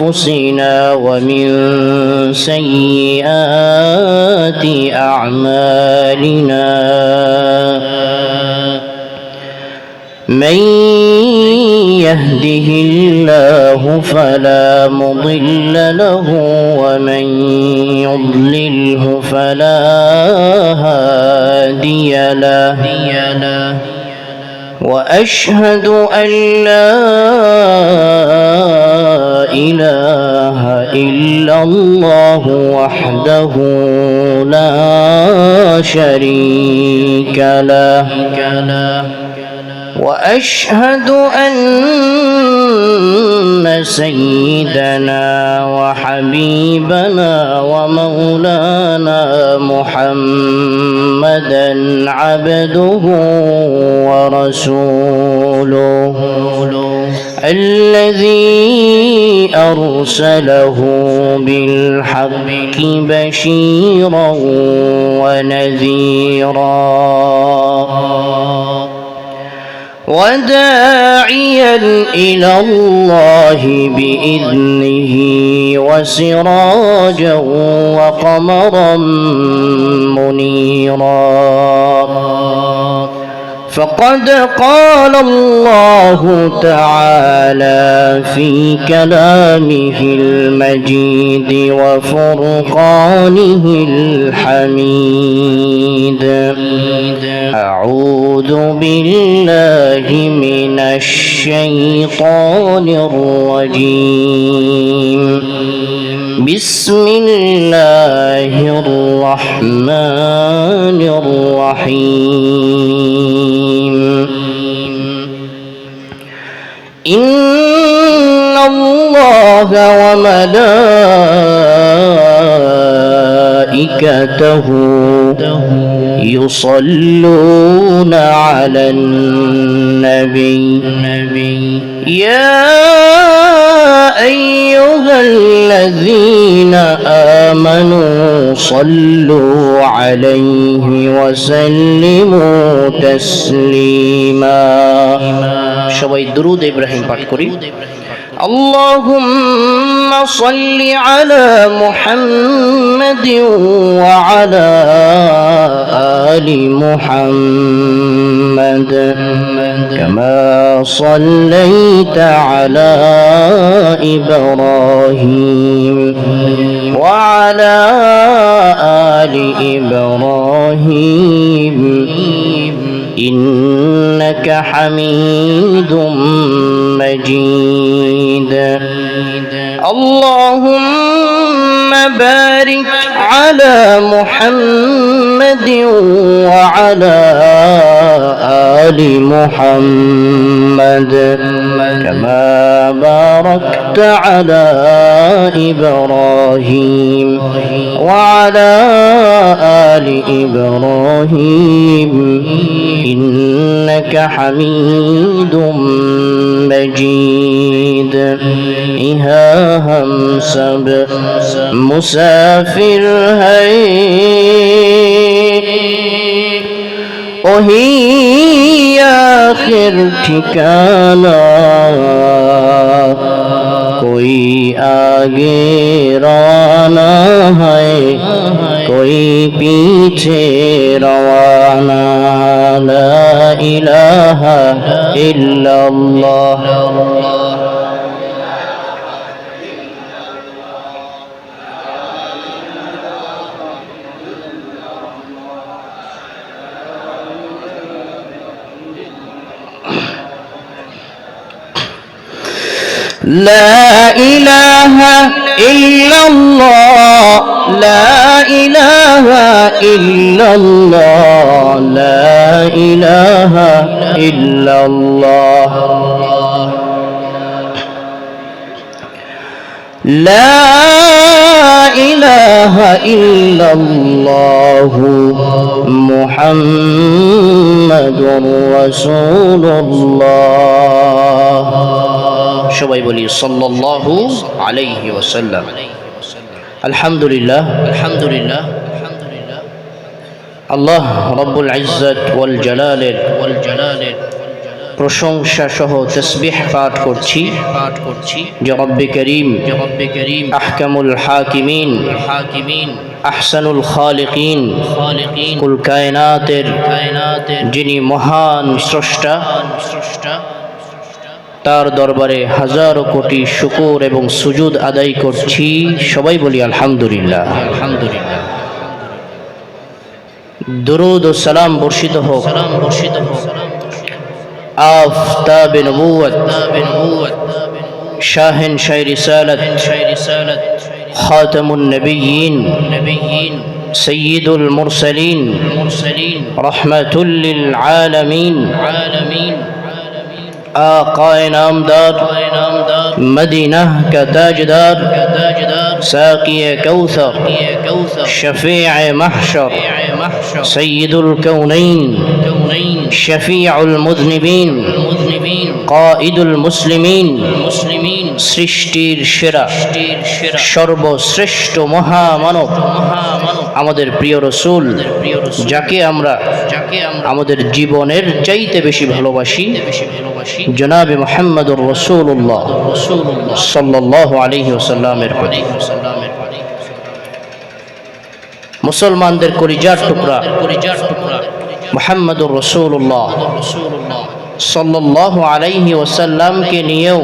أنفسنا ومن سيئات أعمالنا من يهده الله فلا مضل له ومن يضلله فلا هادي له وأشهد أن لا إله إلا الله وحده لا شريك له وأشهد أن سيدنا وحبيبنا ومولانا محمدا عبده ورسوله الذي أرسله بالحق بشيرا ونذيرا وداعيا إلى الله بإذنه وسراجا وقمرا منيرا فقد قال الله تعالى في كلامه المجيد وفرقانه الحميد أعوذ بالله من الشيطان الرجيم بسم الله الرحمن الرحيم إن الله وملائكته يصلون على النبي يا أيها الذين آمنوا صلوا عليه وسلموا تسليما সবাই درود إبراهيم পাঠ করি اللهم صل على محمد وعلى آل محمد كما صليت على إبراهيم وعلى آل إبراهيم إنك حميد مجيد اللهم بارك على محمد وعلى آل محمد كما باركت على إبراهيم وعلى آل إبراهيم إنك حميد مجيد إها هم سب مسافر ہے وہی آخر ٹھکانا کوئی آگے روانہ ہے کوئی پیچھے روانہ لا الہ الا اللہ لا إله إلا الله لا إله إلا الله لا إله إلا الله لا إله إلا الله محمد رسول الله সবাই বলি সাল্লাল্লাহু আলাইহি ওয়াসাল্লাম আলহামদুলিল্লাহ আলহামদুলিল্লাহ আল্লাহ রাব্বুল ইজ্জত ওয়াল জালালের প্রশংসা সহ তাসবিহ পাঠ করছি যে রব্বে করিম আহকামুল হাকিমিন আহসানুল খালিকিন কুল কায়নাতের যিনি মহান স্রষ্টা, তার দরবারে হাজারো কোটি শুকর এবং সুজুদ আদায় করছি। সবাই বলি আলহামদুলিল্লাহ। দুরুদ ও সালাম বর্ষিত হোক আফতাবে নবুয়ত শাহেনশাহ রিসালাত খাতামুন নবিয়্যিন সৈয়দুল মুরসালিন রহমাতুল লিল আলামিন आक़ाए नामदार मदीना का ताजदार साक़िए कौसर शफ़ीअ महशर सय्यदुल कौनैन शफ़ीउल मुज़निबीन क़ाइदुल मुस्लिमीन सृष्टिर सेरा सर्वश्रेष्ठ महामानव আমাদের প্রিয় রাসূল, যাকে আমরা আমাদের জীবনের চাইতে বেশি ভালোবাসি, জনাবে মুহাম্মদুর রাসূলুল্লাহ সাল্লাল্লাহু আলাইহি ওয়াসাল্লামের প্রতি। মুসলমানদের কলিজার টুকরা মুহাম্মদুর রাসূলুল্লাহ সাল্লাল্লাহু আলাইহি ওয়াসাল্লামকে নিয়েও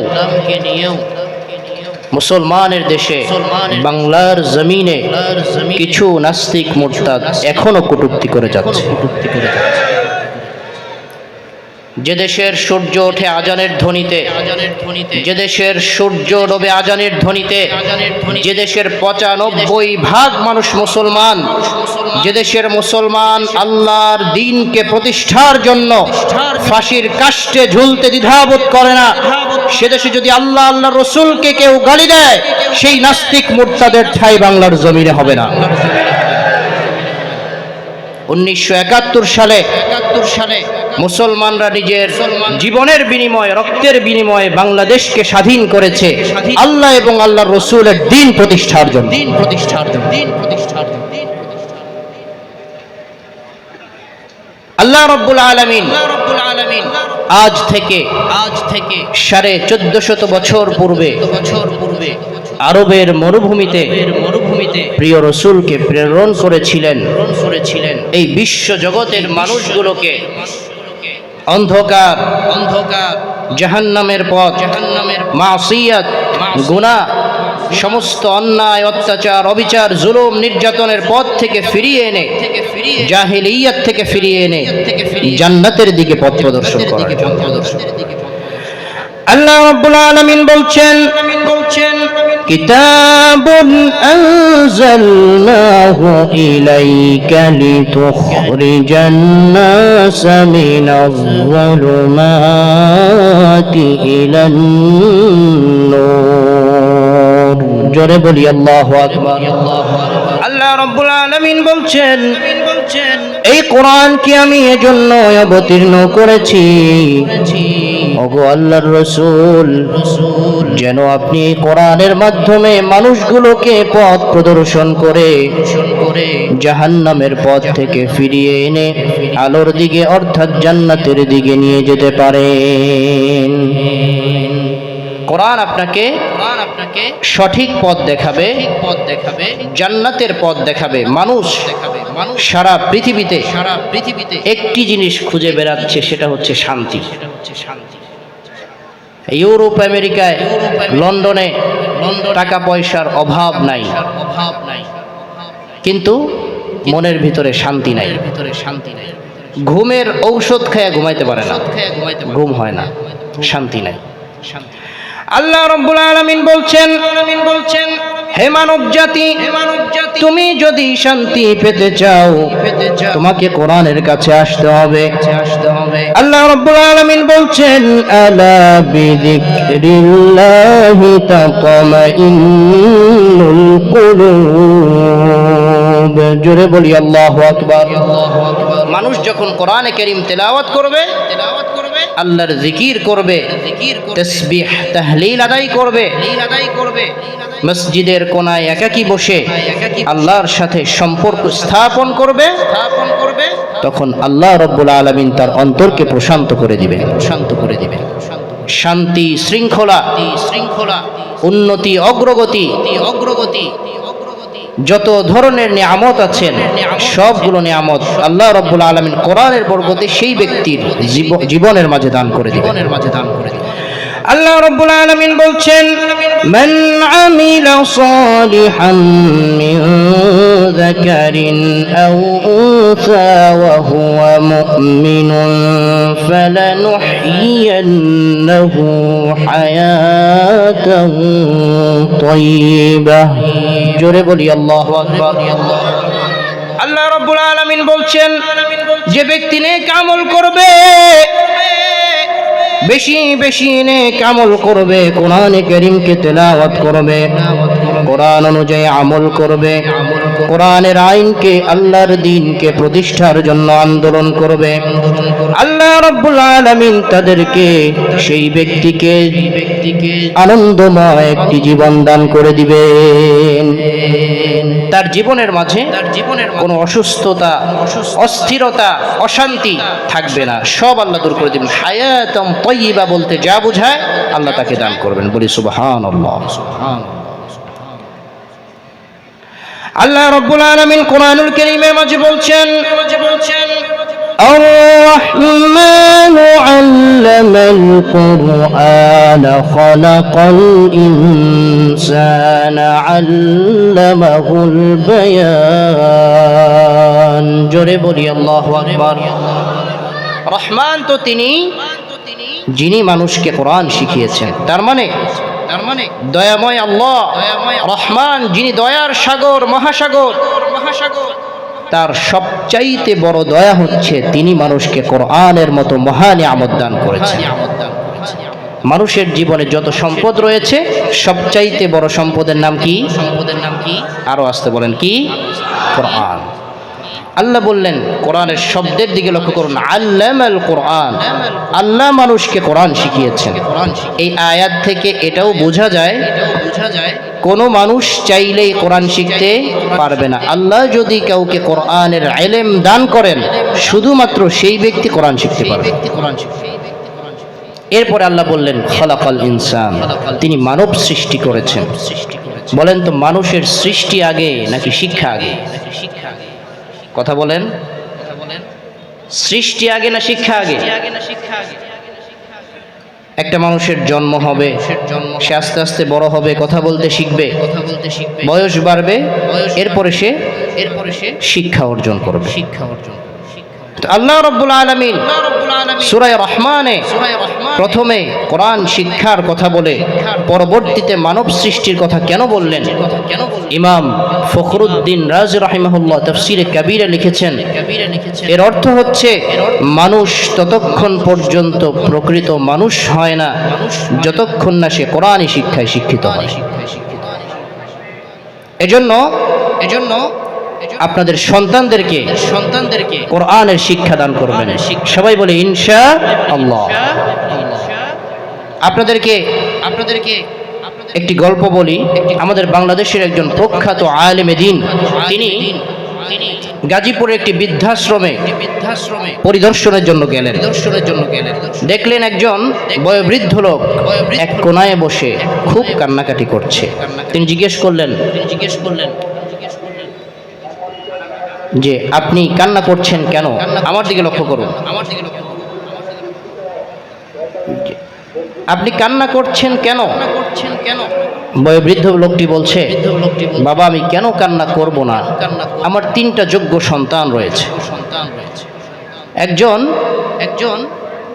মুসলমানের দেশে বাংলার জমিনে কিছু নাস্তিক মুরতাদ এখনো কটূক্তি করে যাচ্ছে। যে দেশের সূর্য ওঠে আজানের ধ্বনিতে, যে দেশের সূর্য ডোবে আজানের ধ্বনিতে, যে দেশের ৯৫% মানুষ মুসলমান, যে দেশের মুসলমান আল্লাহর দ্বীনকে প্রতিষ্ঠার জন্য ফাঁসির কাষ্ঠে ঝুলতে দ্বিধাবোধ করে না, সে দেশে যদি আল্লাহর রসুলকে কেউ গালি দেয়, সেই নাস্তিক মুরতাদের ঠাঁই বাংলার জমিনে হবে না। ১৯৭১ সালে মুসলমানরা নিজের জীবনের বিনিময়ে, রক্তের বিনিময়ে বাংলাদেশকে স্বাধীন করেছে আল্লাহ এবং আল্লাহর রসুলের দ্বীন প্রতিষ্ঠার জন্য। আল্লাহ রাব্বুল আলামিন আজ থেকে ১৪৫০ বছর পূর্বে আরবের মরুভূমিতে প্রিয় রসুলকে প্রেরণ করেছিলেন এই বিশ্ব জগতের মানুষগুলোকে অন্ধকার জাহান্নামের পথ, মাসিয়াত, গুনাহ, সমস্ত অন্যায়, অত্যাচার, অবিচার, জুলুম, নির্যাতনের পথ থেকে ফিরিয়ে এনে, জাহেলিয়াত থেকে ফিরিয়ে এনে জান্নাতের দিকে পথ প্রদর্শন করার জন্য। আল্লাহ রাব্বুল আলামিন বলছেন, কিতাবুন আনজালনাহু ইলাইকা লিতুখরিজান নাসা মিনাজ যুলুমাতি ইলান নূর। জোরে বলি আল্লাহু আকবার। আল্লাহ রাব্বুল আলামিন বলছেন, এই কোরআনকে আমি এজন্য অবতীর্ণ করেছি ওগো আল্লাহর রাসূল, যেন আপনি এই কোরআনের মাধ্যমে মানুষগুলোকে পথ প্রদর্শন করে জাহান্নামের পথ থেকে ফিরিয়ে এনে আলোর দিকে অর্থাৎ জান্নাতের দিকে নিয়ে যেতে পারেন। কোরআন আপনাকে সঠিক পথ দেখাবে, জান্নাতের পথ দেখাবে। মানুষ সারা পৃথিবীতে একটি জিনিস খুঁজে বেড়াচ্ছে, সেটা হচ্ছে শান্তি। ইউরোপ, আমেরিকায়, লন্ডনে টাকা পয়সার অভাব নাই, কিন্তু মনের ভিতরে শান্তি নাই। ঘুমের ঔষধ খেয়ে ঘুমাইতে পারে না, ঘুম হয় না, শান্তি নাই। আল্লাহ রাব্বুল আলামিন বলছেন, হে মানব জাতি, তুমি যদি শান্তি পেতে চাও তোমাকে কোরআনের কাছে আসতে হবে। আল্লাহ রাব্বুল আলামিন বলছেন, আলা বিযিকরিল্লাহি তাতমাইন্নুল কুলুব। জোরে বলি আল্লাহু আকবার। মানুষ যখন কোরআনে কারীম তেলাওয়াত করবে, আল্লাহর জিকির করবে, তাসবিহ তাহলিল আদায় করবে, মসজিদের কোনায় একাকী বসে আল্লাহর সাথে সম্পর্ক স্থাপন করবে, তখন আল্লাহ রাব্বুল আলামিন তার অন্তরকে প্রশান্ত করে দিবেন। শান্তি, শৃঙ্খলা, উন্নতি, অগ্রগতি, যত ধরনের নিয়ামত আছেন সবগুলো নিয়ামত আল্লাহ রাব্বুল আলামিন কোরআনের বরকতে সেই ব্যক্তির জীবনের মাঝে দান করে দিবেন। আল্লাহ রাব্বুল আলামিন বলছেন, মান আমিলা সালিহান মিন যাকারিন আও উনসা ওয়া হুয়া মুমিনুন ফালানুহয়িয়ান্নাহু হায়াতান তাইয়্যিবাহ। জোরে বলি আল্লাহু আকবার। আল্লাহ রাব্বুল আলামিন বলছেন, যে ব্যক্তি নেক আমল করবে, বেশি বেশি নেক আমল করবে, কোরআনে কারীমকে তেলাওয়াত করবে, কোরআন অনুযায়ী আমল করবে, কোরআনের আইনকে, আল্লাহর দ্বীনকে প্রতিষ্ঠার জন্য আন্দোলন করবে, আল্লাহ রাব্বুল আলামিন তাদেরকে, সেই ব্যক্তিকে আনন্দময় একটি জীবন দান করে দিবেন। তার জীবনের মাঝে কোনো অসুস্থতা, অস্থিরতা, অশান্তি থাকবে না, সব আল্লাহ দূর করে দিবেন। হায়াতাম তাইয়্যিবা বলতে যা বোঝায় আল্লাহ তাকে দান করবেন। বলি সুবহানাল্লাহ। আল্লাহ রাব্বুল আলামিন কোরআনুল কারীমের মাঝে বলছেন, الرحمن علم القرآن خلق الإنسان علمه البيان। জোরে বলি আল্লাহু আকবার। রহমান তো তিনি যিনি মানুষকে কোরআন শিখিয়েছেন। তার মানে দয়াময় আল্লাহ রহমান, যিনি দয়ার সাগর, মহাসাগর। তার সবচাইতে বড় দয়া হচ্ছে তিনি মানুষকে কোরআনের মতো মহা নিয়ামত দান করেছেন। মানুষের জীবনে যত সম্পদ রয়েছে সবচাইতে বড় সম্পদের নাম কি? আরো আসতে বলেন কি? কোরআন। আল্লাহ বললেন, কোরআনের শব্দের দিকে লক্ষ্য করুন, আল্লামাল কোরআন, আল্লাহ মানুষকে কোরআন শিখিয়েছেন। এই আয়াত থেকে এটাও বোঝা যায় কোনো মানুষ চাইলেই কোরআন শিখতে পারবে না। আল্লাহ যদি কাউকে কোরআনের ইলম দান করেন, শুধুমাত্র সেই ব্যক্তি কোরআন শিখতে পারবে। এরপরে আল্লাহ বললেন, খালাকাল ইনসান, তিনি মানব সৃষ্টি করেছেন। বলেন তো, মানুষের সৃষ্টি আগে নাকি শিক্ষা আগে? কথা বলেন, সৃষ্টি আগে না শিক্ষা আগে? একটা মানুষের জন্ম হবে, সে আস্তে আস্তে বড় হবে, কথা বলতে শিখবে, বয়স বাড়বে, এরপরে সে শিক্ষা অর্জন করবে। আল্লাহ রাব্বুল আলামিন সূরা রহমানে প্রথমে কোরআন শিক্ষার কথা বলে পরবর্তীতে মানব সৃষ্টির কথা কেন বললেন? ইমাম ফখরুদ্দিন রাজি রাহিমাহুল্লাহ তাফসীরে কাবীরে লিখেছেন, এর অর্থ হচ্ছে মানুষ ততক্ষণ পর্যন্ত প্রকৃত মানুষ হয় না যতক্ষণ না সে কোরআনী শিক্ষায় শিক্ষিত হয়। এজন্য আপনাদের সন্তানদেরকে কোরআনের শিক্ষা দান করবেন। সবাই বলে ইনশাআল্লাহ। আপনাদেরকে একটি গল্প বলি। আমাদের বাংলাদেশের একজন প্রখ্যাত আলেমে দ্বীন, তিনি গাজীপুরের একটি বৃদ্ধাশ্রমে পরিদর্শনের জন্য গেলেন। দেখলেন একজন বয়োবৃদ্ধ লোক এক কোনায় বসে খুব কান্নাকাটি করছে। তিনি জিজ্ঞেস করলেন যে, আপনি কান্না করছেন কেন? আমার দিকে লক্ষ্য করুন। আপনি কান্না করছেন কেন? বয়োবৃদ্ধ লোকটি বলছে, বাবা, আমি কেন কান্না করব না? আমার 3টা যোগ্য সন্তান রয়েছে। একজন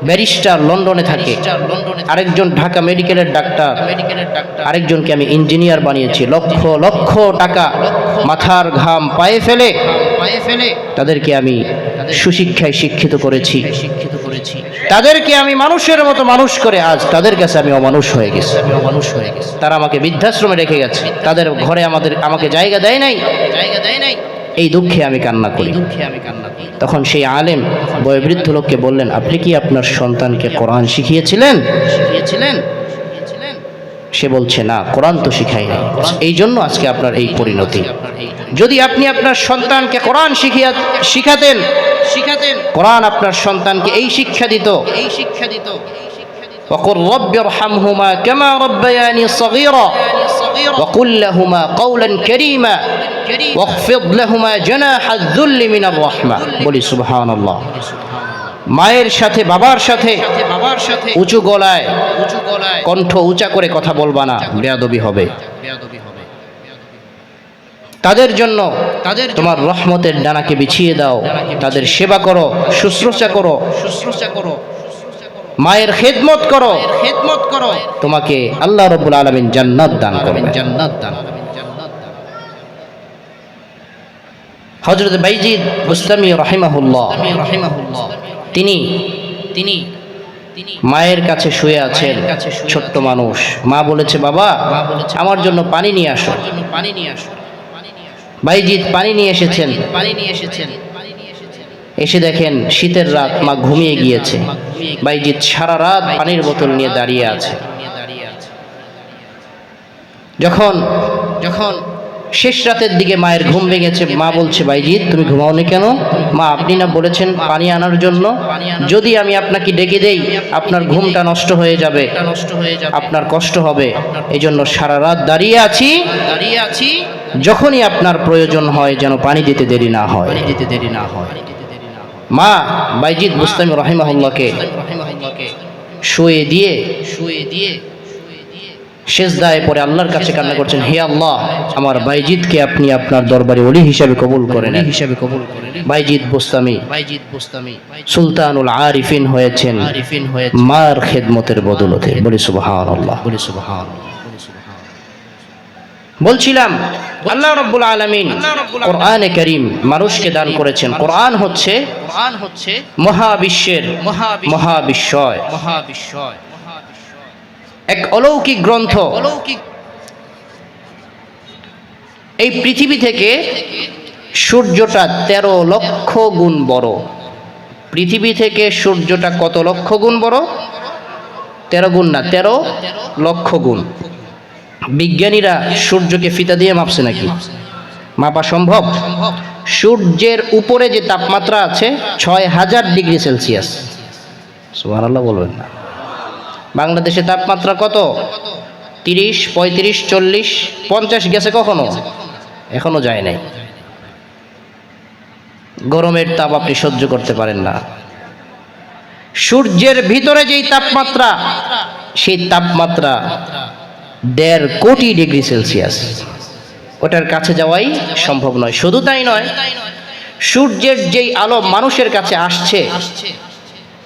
ব্যারিস্টার লন্ডনে থাকে, আরেকজন ঢাকা মেডিকেলের ডাক্তার, আরেকজনকে আমি ইঞ্জিনিয়ার বানিয়েছি। লক্ষ লক্ষ টাকা মাথার ঘাম পায়ে ফেলে তাদেরকে আমি সুশিক্ষায় শিক্ষিত করেছি। তাদেরকে আমি মানুষের মতো মানুষ করে আজ তাদের কাছে আমি অমানুষ হয়ে গেছি। তারা আমাকে বৃদ্ধাশ্রমে রেখে গেছে, তাদের ঘরে আমাকে জায়গা দেয় নাই। এই দুঃখে আমি কান্না করি। তখন সেই আলেম বয়োবৃদ্ধ লোককে বললেন, আপনি কি আপনার সন্তানকে কোরআন শিখিয়েছিলেন? সে বলছে না, কোরআন তো শিখাই নাই। এই জন্য আজকে আপনার এই পরিণতি। যদি আপনি আপনার সন্তানকে কোরআন শিখাতেন, কোরআন আপনার সন্তানকে এই শিক্ষা দিত, وقل رب ارحمهما كما ربياني صغيرا وقل لهما قولا كريما واخفض لهما جناح الذل من الرحمة বলি সুবহানাল্লাহ। মায়ের সাথে বাবার সাথে উঁচু গলায় কণ্ঠ উঁচা করে কথা বলবা না, বেয়াদবি হবে। তাদের জন্য তোমার রহমতের ডানাকে বিছিয়ে দাও, তাদের সেবা করো, শুশ্রূষা করো, মায়ের খেদমত করো, তোমাকে আল্লাহ রাব্বুল আলামিন জান্নাত দান করবেন। হযরত বাইজিদ বুস্তামি রাহিমাহুল্লাহ তিনি মায়ের কাছে শুয়ে আছেন, ছোট্ট মানুষ। মা বলেছে, বাবা আমার জন্য পানি নিয়ে আসো। বাইজিদ পানি নিয়ে এসেছেন। এসে দেখেন শীতের রাত, মা ঘুমিয়ে গিয়েছে। বাইজিদ সারা রাত পানির বোতল নিয়ে দাঁড়িয়ে আছে। যখন শেষ রাতের দিকে মায়ের ঘুম ভেঙেছে, মা বলছে, বাইজিদ তুমি ঘুমাওনি কেন? মা, আপনি না বলেছেন পানি আনার জন্য, যদি আমি আপনাকে ডেকে দেই আপনার ঘুমটা নষ্ট হয়ে যাবে, আপনার কষ্ট হবে, এই জন্য সারা রাত দাঁড়িয়ে আছি, যখনই আপনার প্রয়োজন হয় যেন পানি দিতে দেরি না হয়। মা বাইজিদ বুস্তামি রাহিমাহুল্লাহকে শুয়ে দিয়ে সেজদায় পড়ে আল্লাহর কাছে কান্না করছেন, হে আল্লাহ, আমার বাইজিদকে আপনি আপনার দরবারে ওলি হিসাবে কবুল করেন। বাইজিদ বুস্তামি সুলতানুল আরিফিন হয়েছেন মার খেদমতের বদলতে। বলি সুবহানাল্লাহ। বলছিলাম আল্লাহ রাব্বুল আলামিন কোরআনে কারীম মানুষকে দান করেছেন। কোরআন হচ্ছে মহাবিশ্বের মহাবিশ্বয়, এক অলৌকিক গ্রন্থ। এই পৃথিবী থেকে সূর্যটা 13 লক্ষ গুণ বড়। পৃথিবী থেকে সূর্যটা কত লক্ষ গুণ বড়? 13 গুণ না, 13 লক্ষ গুণ। বিজ্ঞানীরা সূর্যকে ফিতা দিয়ে মাপছে নাকি? মাপা সম্ভব? সূর্যের উপরে যে তাপমাত্রা আছে 6000 ডিগ্রি সেলসিয়াস। সুবহানাল্লাহ বলবেন না? বাংলাদেশে তাপমাত্রা কত? 30, 35, 40, 50 গেছে কখনো? এখনো যায় নাই। গরমের তাপ আপনি সহ্য করতে পারেন না। সূর্যের ভিতরে যেই তাপমাত্রা, সেই তাপমাত্রা 1.5 কোটি ডিগ্রি সেলসিয়াস। ওটার কাছে যাওয়াই সম্ভব নয়। শুধু তাই নয়, সূর্যের যেই আলো মানুষের কাছে আসছে,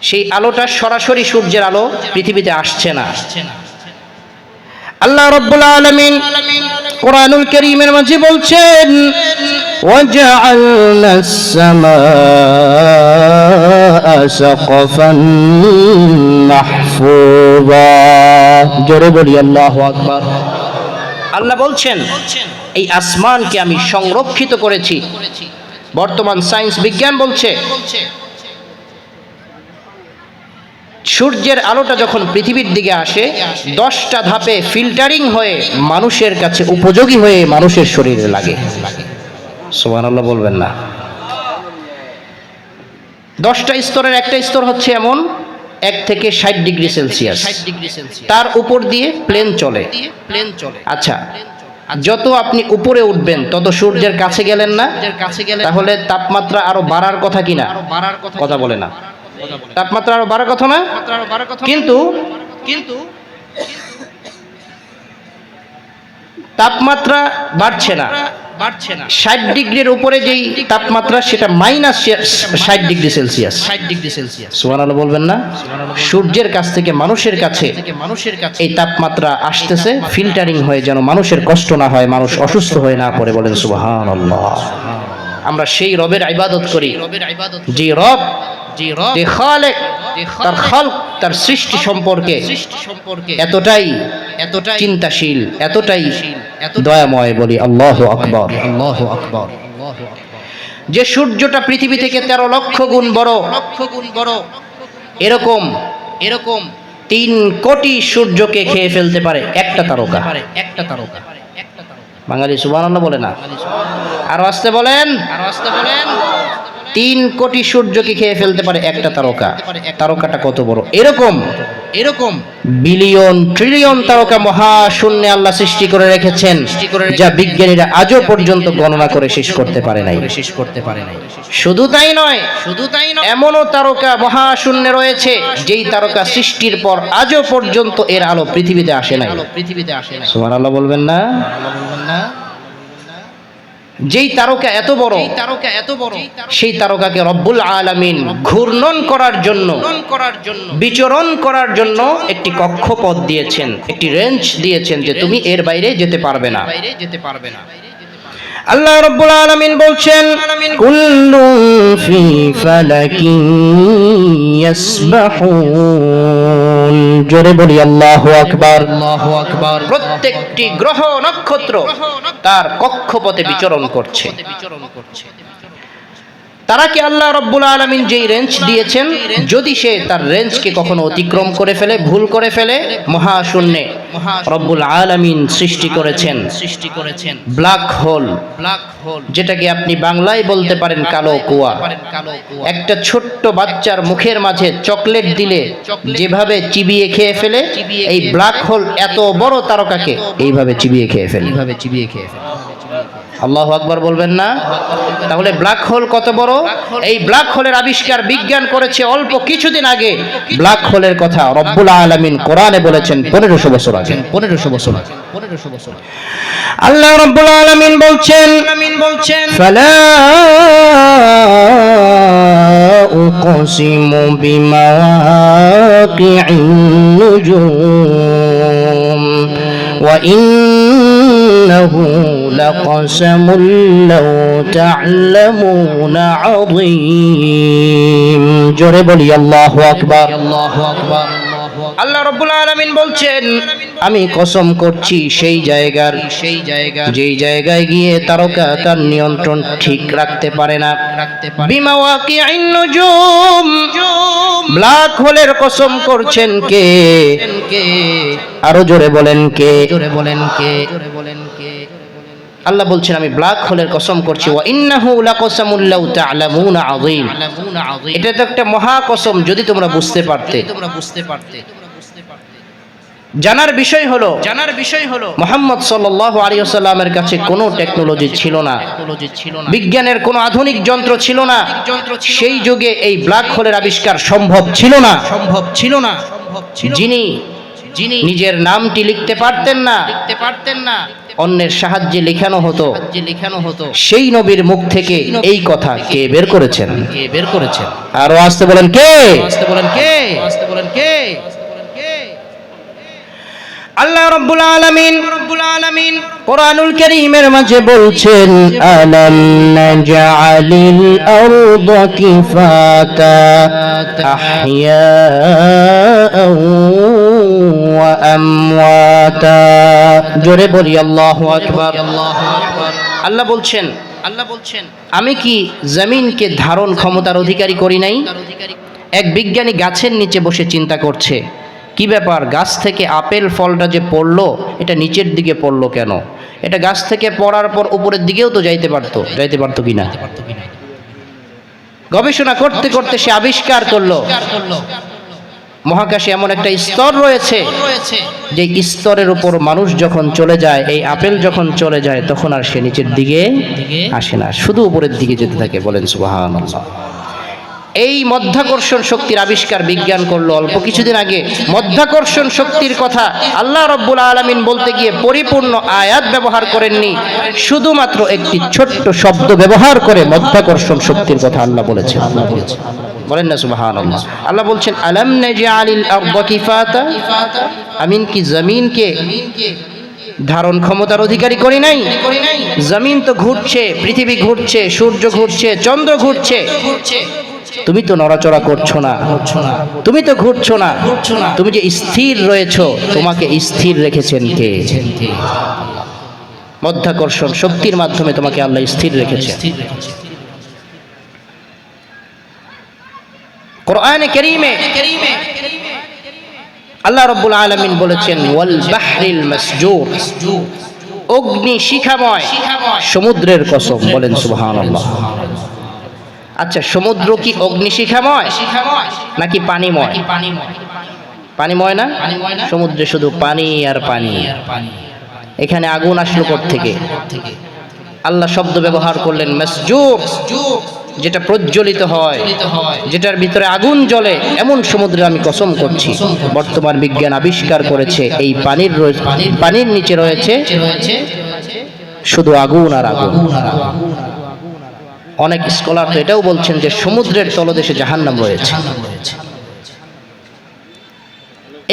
সেই আলোটা সরাসরি সূর্যের আলো পৃথিবীতে আসছে না। আল্লাহ রাব্বুল আলামিন কোরআনুল কারীমের মাঝে বলছেন, ওয়াজআলনাস সামাআ সাকফান মাহফুযা। জোরে বলি আল্লাহু আকবার। আল্লাহ বলছেন, এই আসমানকে আমি সংরক্ষিত করেছি। বর্তমান সায়েন্স বিজ্ঞান বলছে, সূর্যের আলোটা যখন পৃথিবীর দিকে আসে 10টা ধাপে ফিল্টারিং হয়ে মানুষের কাছে উপযোগী হয়ে মানুষের শরীরে লাগে। সুবহানাল্লাহ বলবেন না? 10টা স্তরের একটা স্তর হচ্ছে এমন 1 থেকে 60 ডিগ্রি সেলসিয়াস, তার উপর দিয়ে প্লেন চলে। আচ্ছা, যত আপনি উপরে উঠবেন তত সূর্যের কাছে গেলেন না? তাহলে তাপমাত্রা আরো বাড়ার কথা কিনা? কথা বলে না। তাপমাত্রা আরো বাড়ার কথা না? কিন্তু তাপমাত্রা বাড়ছে না। 60 ডিগ্রির উপরে যেই তাপমাত্রা, সেটা -60 ডিগ্রি সেলসিয়াস। সুবহানাল্লাহ বলবেন না? সূর্যের কাছ থেকে মানুষের কাছে এই তাপমাত্রা আসতেছে ফিল্টারিং হয়ে, যেন মানুষের কষ্ট না হয়, মানুষ অসুস্থ হয়ে না পড়ে। বলেন সুবহানাল্লাহ। আমরা সেই রবের ইবাদত করি, যে রব, যে খালেক, তার খালক, তার সৃষ্টি সম্পর্কে এতটাই চিন্তাশীল, এতটাই দয়াময়। বলি আল্লাহু আকবার। যে সূর্যটা পৃথিবী থেকে 13 লক্ষ গুণ বড়, এরকম 3 কোটি সূর্যকে খেয়ে ফেলতে পারে একটা তারকা। বাঙালি সুবহানাল্লাহ বলে না, আরো আসতে বলেন। 3 কোটি সূর্যকে খেয়ে ফেলতে পারে একটা তারকা। তারকাটা কত বড়? এরকম বিলিয়ন ট্রিলিয়ন তারকা মহাশূন্যে আল্লাহ সৃষ্টি করে রেখেছেন, যা বিজ্ঞানীরা আজও পর্যন্ত গণনা করে শেষ করতে পারে নাই। শুধু তাই নয়, এমনও তারকা মহাশূন্যে রয়েছে যেই তারকা সৃষ্টির পর আজও পর্যন্ত এর আলো পৃথিবীতে আসে নাই। সুবহানাল্লাহ বলবেন না? যেই তারকা এত বড়, সেই তারকাকে রব্বুল আলামিন ঘূর্ণন করার জন্য, বিচরণ করার জন্য একটি কক্ষপথ দিয়েছেন, একটি রেঞ্জ দিয়েছেন, যে তুমি এর বাইরে যেতে পারবে না। আল্লাহ রাব্বুল আলামিন বলছেন, কুল্লুন ফি ফালাকিন ইয়াসবাহুন। জোরে বলি আল্লাহু আকবার। প্রত্যেকটি গ্রহ নক্ষত্র তার কক্ষপথে বিচরণ করছে। তারাকে আল্লাহ রাব্বুল আলামিন যেই রেঞ্জ দিয়েছেন, যদি সে তার রেঞ্জকে কখনো অতিক্রম করে ফেলে, ভুল করে ফেলে, মহাশূন্যে রব্বুল আলামিন সৃষ্টি করেছেন ব্ল্যাক হোল, যেটাকে আপনি বাংলায় বলতে পারেন কালো কুয়া। একটা ছোট্ট বাচ্চার মুখের মাঝে চকলেট দিলে যেভাবে চিবিয়ে খেয়ে ফেলে, এই ব্ল্যাক হোল এত বড় তারকাকে এইভাবে চিবিয়ে খেয়ে ফেলে। আল্লাহু আকবার বলবেন না? তাহলে ব্ল্যাক হোল কত বড়? এই ব্ল্যাক হোলের আবিষ্কার বিজ্ঞান করেছে অল্প কিছুদিন আগে। ব্ল্যাক হোলের কথা রব্বুল আলামিন কোরআনে বলেছেন 1500 বছর আগে। আল্লাহ রব্বুল আলামিন বলছেন, ফালা উকসিমু বিমাওয়াকি'ন নুজুম ওয়া ইন্নাহু লাকসামুন লাউ তা'লামুনা আযীম। জোরে বলি আল্লাহু আকবার। আল্লাহ রাব্বুল আলামিন বলছেন, আমি কসম করছি সেই জায়গার, যেই জায়গায় গিয়ে তারকা তার নিয়ন্ত্রণ ঠিক রাখতে পারে না। বিমাওয়াকি'ন নুজুম, ব্ল্যাক হোলের কসম করছেন কে? আরো জোরে বলেন কে? আল্লাহ বলছেন, আমি ব্ল্যাক হোলের কসম করছি। ওয়া ইন্নাহু লাকসামুন লাউ তা'লামুনা আযীম। এটা তো একটা মহা কসম, যদি তোমরা বুঝতে পারতে। জানার বিষয় হলো মুহাম্মদ সাল্লাল্লাহু আলাইহি ওয়াসাল্লামের কাছে কোনো টেকনোলজি ছিল না, বিজ্ঞানের কোনো আধুনিক যন্ত্র ছিল না। সেই যুগে এই ব্ল্যাক হোলের আবিষ্কার সম্ভব ছিল না। যিনি নিজের নামটি লিখতে পারতেন না, অন্যের সাহায্যে লেখানো হতো, সেই নবীর মুখ থেকে এই কথা কে বের করেছেন? আরো আসতে বলেন কে? আল্লাহ রাব্বুল আলামিন কোরআনুল কারীমের মাঝে বলছেন, আলাম নাজআলিল আরদা কিফাতা আহইয়াআন ওয়া আমওয়াতা। জোরে বলি আল্লাহু আকবার। আল্লাহ বলছেন, আমি কি জমিনকে ধারণ ক্ষমতার অধিকারী করি নাই? এক বিজ্ঞানী গাছের নিচে বসে চিন্তা করছে, কি ব্যাপার, গাছ থেকে আপেল ফলটা যে পড়লো, এটা নিচের দিকে পড়লো কেন? এটা গাছ থেকে পড়ার পর উপরের দিকেও তো যাইতে পারতো কিনা? গবেষণা করতে করতে সে আবিষ্কার করলো, মহাকাশে এমন একটা স্তর রয়েছে, যে স্তরের উপর মানুষ যখন চলে যায়, এই আপেল যখন চলে যায়, তখন আর সে নিচের দিকে আসে না, শুধু উপরের দিকে যেতে থাকে। বলেন সুবহানাল্লাহ। এই মধ্যাকর্ষণ শক্তির আবিষ্কার বিজ্ঞান করলো অল্প কিছুদিন আগে। মধ্যাকর্ষণ শক্তির কথা আল্লাহ রাব্বুল আলামিন বলতে গিয়ে পরিপূর্ণ আয়াত ব্যবহার করেননি, শুধুমাত্র একটি ছোট্ট শব্দ ব্যবহার করে মধ্যাকর্ষণ শক্তির কথা আল্লাহ বলেছেন। বলেন না সুবহানাল্লাহ। আল্লাহ বলছেন, আলাম নাজআলিল আরদা কিফাতা, আমি কি জমিনকে ধারণ ক্ষমতার অধিকারী করি নাই? জমিন তো ঘুরছে, পৃথিবী ঘুরছে, সূর্য ঘুরছে, চন্দ্র ঘুরছে, তুমি তো নড়াচড়া করছো না, তুমি তো ঘুরছো না, তুমি যে স্থির রয়েছো, তোমাকে স্থির রেখেছেন কে? মধ্যাকর্ষণ শক্তির মাধ্যমে তোমাকে আল্লাহ স্থির রেখেছেন। কোরআনে কারীমে আল্লাহ রাব্বুল আলামিন বলেছেন ওয়াল বাহরিল মাসজুর, অগ্নি শিখাময় সমুদ্রের কসম। বলেন সুবহানাল্লাহ। আচ্ছা, সমুদ্র কি অগ্নি শিখাময় নাকি পানিময়? পানিময় না? সমুদ্রে শুধু পানি আর পানি। এখানে আগুন আসলো কোত্থেকে? আল্লাহ শব্দ ব্যবহার করলেন মাসজুর, যেটা প্রজ্বলিত হয়, যেটার ভিতরে আগুন জ্বলে, এমন সমুদ্রে আমি কসম করছি। বর্তমান বিজ্ঞান আবিষ্কার করেছে এই পানির নিচে রয়েছে শুধু আগুন আর আগুন। অনেক স্কলার তো এটাও বলছেন যে সমুদ্রের তলদেশে জাহান্নাম রয়েছে।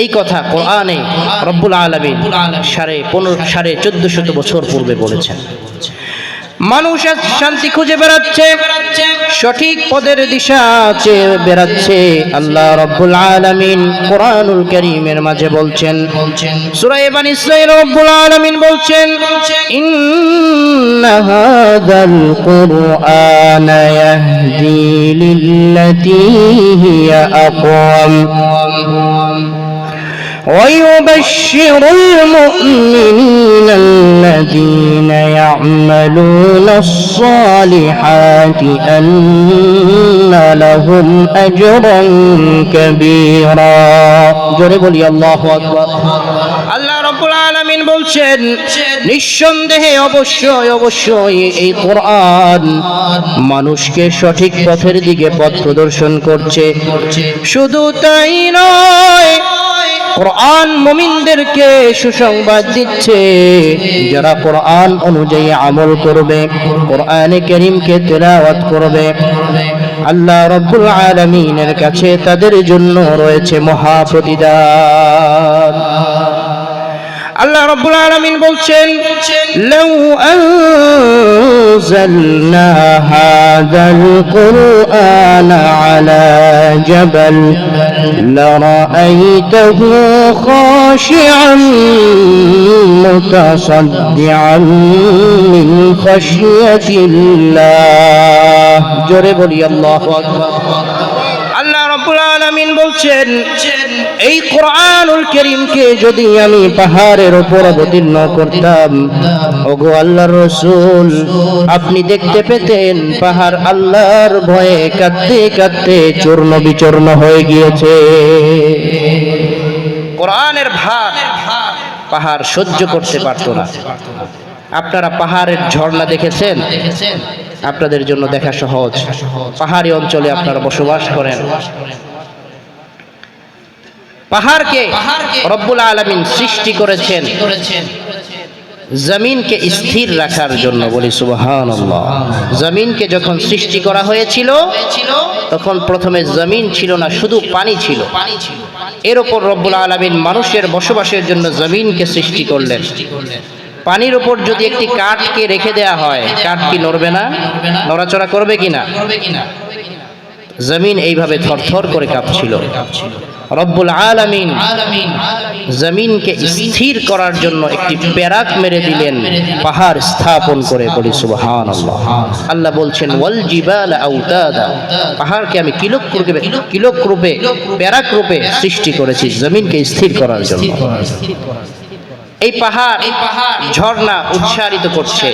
এই কথা কোরআনে রব্বুল আলামিন 1450 বছর পূর্বে বলেছেন। মানুষ আজ শান্তি খুঁজে বেড়াচ্ছে, সঠিক পদের দিশা চেয়ে বেড়াচ্ছে। আল্লাহ রাব্বুল আলামিন কোরআনুল কারীমের মাঝে বলছেন, সূরা বনী ইসরাঈল রাব্বুল আলামিন বলছেন, ইন্না হাযাল কুরআনা ইয়াহদি লিল্লাতী হিয়া আকওয়াম ويبشر المؤمنين الذين يعملون الصالحات أن لهم أجرا كبيرا। জোরে বলি আল্লাহু আকবার। আল্লাহ রাব্বুল আলামিন বলছেন, নিঃসন্দেহে অবশ্যই এই কোরআন মানুষকে সঠিক পথের দিকে পথ প্রদর্শন করছে। শুধু তাই নয়, কোরআন মুমিনদেরকে সুসংবাদ দিচ্ছে, যারা কোরআন অনুযায়ী আমল করবে, কোরআনে কারীমকে তেলাওয়াত করবে, আল্লাহ রাব্বুল আলামিনের কাছে তাদের জন্য রয়েছে মহা প্রতিদান। আল্লাহ রাব্বুল আলামিন বলছেন, লাউ আনজালনা হাযাল কুরআনা আলা জাবাল লারাআইতাহু খাশিআন মুতাসাদ্দিআন মিন খাশিয়াতিল্লাহ। জোরে বলি আল্লাহু আকবার। আল্লাহ রাব্বুল আলামিন বলছেন, এই কোরআনুল কারীমকে যদি আমি পাহাড়ের উপর অবতীর্ণ করতাম, ওগো আল্লাহর রাসূল, আপনি দেখতে পেতেন পাহাড় আল্লাহর ভয়ে কাঁদতে কাঁদতে চূর্ণ বিচূর্ণ হয়ে গিয়েছে। কোরআনের ভার পাহাড় সহ্য করতে পারত না। আপনারা পাহাড়ের ঝর্ণা দেখেছেন? আপনাদের জন্য দেখা সহজ। পাহাড়ি অঞ্চলে আপনারা বসবাস করেন। পাহাড়কে রব্বুল আলামিন সৃষ্টি করেছেন জমিনকে স্থির রাখার জন্য। বলি সুবহানাল্লাহ। জমিনকে যখন সৃষ্টি করা হয়েছিল তখন প্রথমে জমিন ছিল না, শুধু পানি ছিল। এর উপর রব্বুল আলামিন মানুষের বসবাসের জন্য জমিনকে সৃষ্টি করলেন। পানির উপর যদি একটি কাঠকে রেখে দেয়া হয়, কাঠ কি নড়বে না? নড়াচড়া করবে কিনা? জমিন এইভাবে থরথর করে কাঁপছিল। রব্বুল আলামিন জমিনকে স্থির করার জন্য একটি প্যারাক মেরে দিলেন, পাহাড় স্থাপন করে। বলি সুবহানাল্লাহ। আল্লাহ বলছেন, ওয়াল জিবালা আওতাদা, পাহাড়কে আমি কিলক রূপে প্যারাক রূপে সৃষ্টি করেছি জমিনকে স্থির করার জন্য। এই পাহাড় ঝর্ণা উচ্চারিত করছে।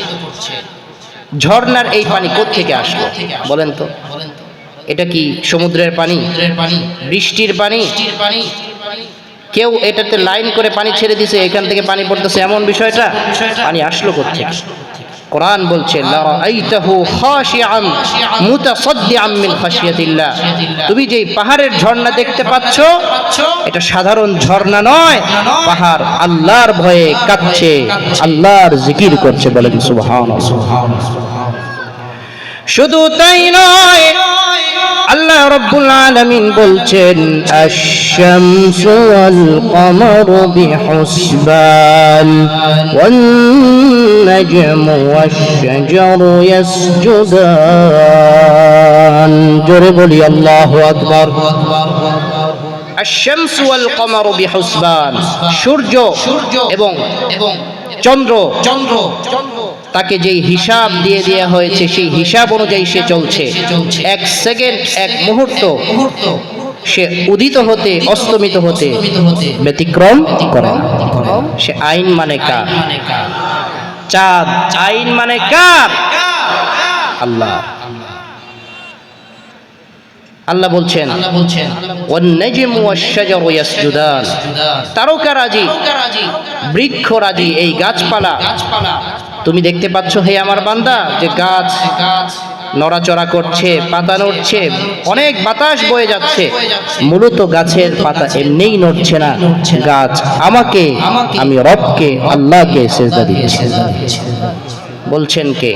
ঝর্ণার এই পানি কোত্থেকে আসলো বলেন তো? এটা কি সমুদ্রের পানি? বৃষ্টির পানি? কেউ এটাতে লাইন করে পানি ছেড়ে দিছে, এখান থেকে পানি পড়তেছে এমন বিষয়টা? পানি আসলো কোত্থেকে? কোরআন বলছে, লারাআইতাহু খাশিআন মুতাসাদ্দিআন মিন খাশিয়াতিল্লাহ। তুমি যেই পাহাড়ের ঝর্ণা দেখতে পাচ্ছ, এটা সাধারণ ঝর্ণা নয়, পাহাড় আল্লাহর ভয়ে কাঁপছে, আল্লাহর জিকির করছে। বলেন সুবহানাল্লাহ। শুধু তাই নয়, আল্লাহ রাব্বুল আলামিন বলছেন, আশ-শামসু ওয়াল কমারু বিহুসবান ওয়ান নাজমু ওয়াশ-শাজারু ইয়াসজুদান। জোরে বলি আল্লাহু আকবার। আশ-শামসু ওয়াল কমারু বিহুসবান, সূর্য এবং চন্দ্র তাকে যেই হিসাব দিয়ে দেওয়া হয়েছে সেই হিসাব অনুযায়ী সে চলছে। এক সেকেন্ড, এক মুহূর্ত সে উদিত হতে অস্তমিত হতে ব্যতিক্রম করে না। সে আইন মানে কার? চাঁদ আইন মানে কার? আল্লাহ। আল্লাহ বলছেন ওয়ান-নাজমু ওয়াশ-শাজারু ইয়াসজুদান, তারকারাজি, বৃক্ষরাজি, এই গাছপালা তুমি দেখতে পাচ্ছ হে আমার বান্দা যে গাছ নড়াচড়া করছে, পাতা নড়ছে, অনেক বাতাস বয়ে যাচ্ছে, মূলত গাছের পাতা এমনিই নড়ছে না, গাছ আমাকে, আমি রবকে, আল্লাহকে সিজদা দিচ্ছে। বলছেন কে?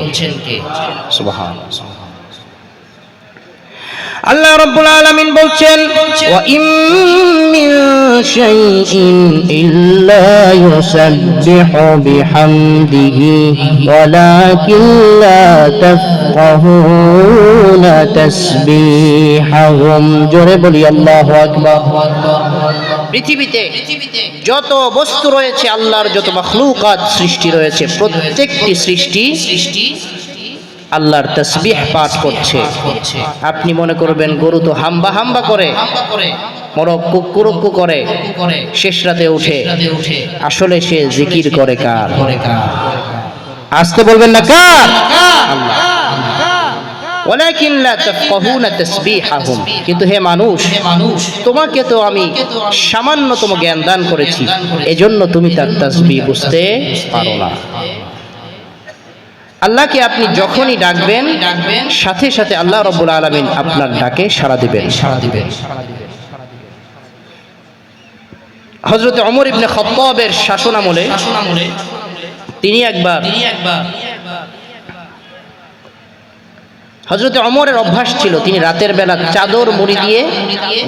সুবহানাল্লাহ। আল্লাহ রাব্বুল আলামিন বলছেন ওয়া ইম মিন শাইইন ইল্লা ইউসাব্বিহু বিহামদিহি ওয়ালাকিন লা তাফকাহুনা তাসবিহাহুম। জোরে বলি আল্লাহু আকবার। পৃথিবীতে যত বস্তু রয়েছে, আল্লাহর যত মাখলুকাত সৃষ্টি রয়েছে, প্রত্যেকটি সৃষ্টি আল্লাহর তাসবিহ পাঠ করছে। আপনি মনে করবেন গরু তো হাম্বা হাম্বা করে, মোরগ কুকুরকু করে শেষ রাতে উঠে, আসলে সে জিকির করে কার? আসতে বলবেন না কার? আল্লাহ। ওয়ালাকিন লা তাফকাহুনা তাসবিহাহুম, কিন্তু হে মানুষ, তোমাকে তো আমি সামান্যতম জ্ঞান দান করেছি, এজন্য তুমি তার তাসবিহ বুঝতে পারো না। আল্লাহকে আপনি যখনই ডাকবেন, সাথে সাথে আল্লাহ রাব্বুল আলামিন আপনার ডাকে সাড়া দিবেন। হযরত ওমর ইবনে খাত্তাবের শাসনামলে তিনি একবার, হযরত ওমরের অভ্যাস ছিল তিনি রাতের বেলা চাদর মুড়ি দিয়ে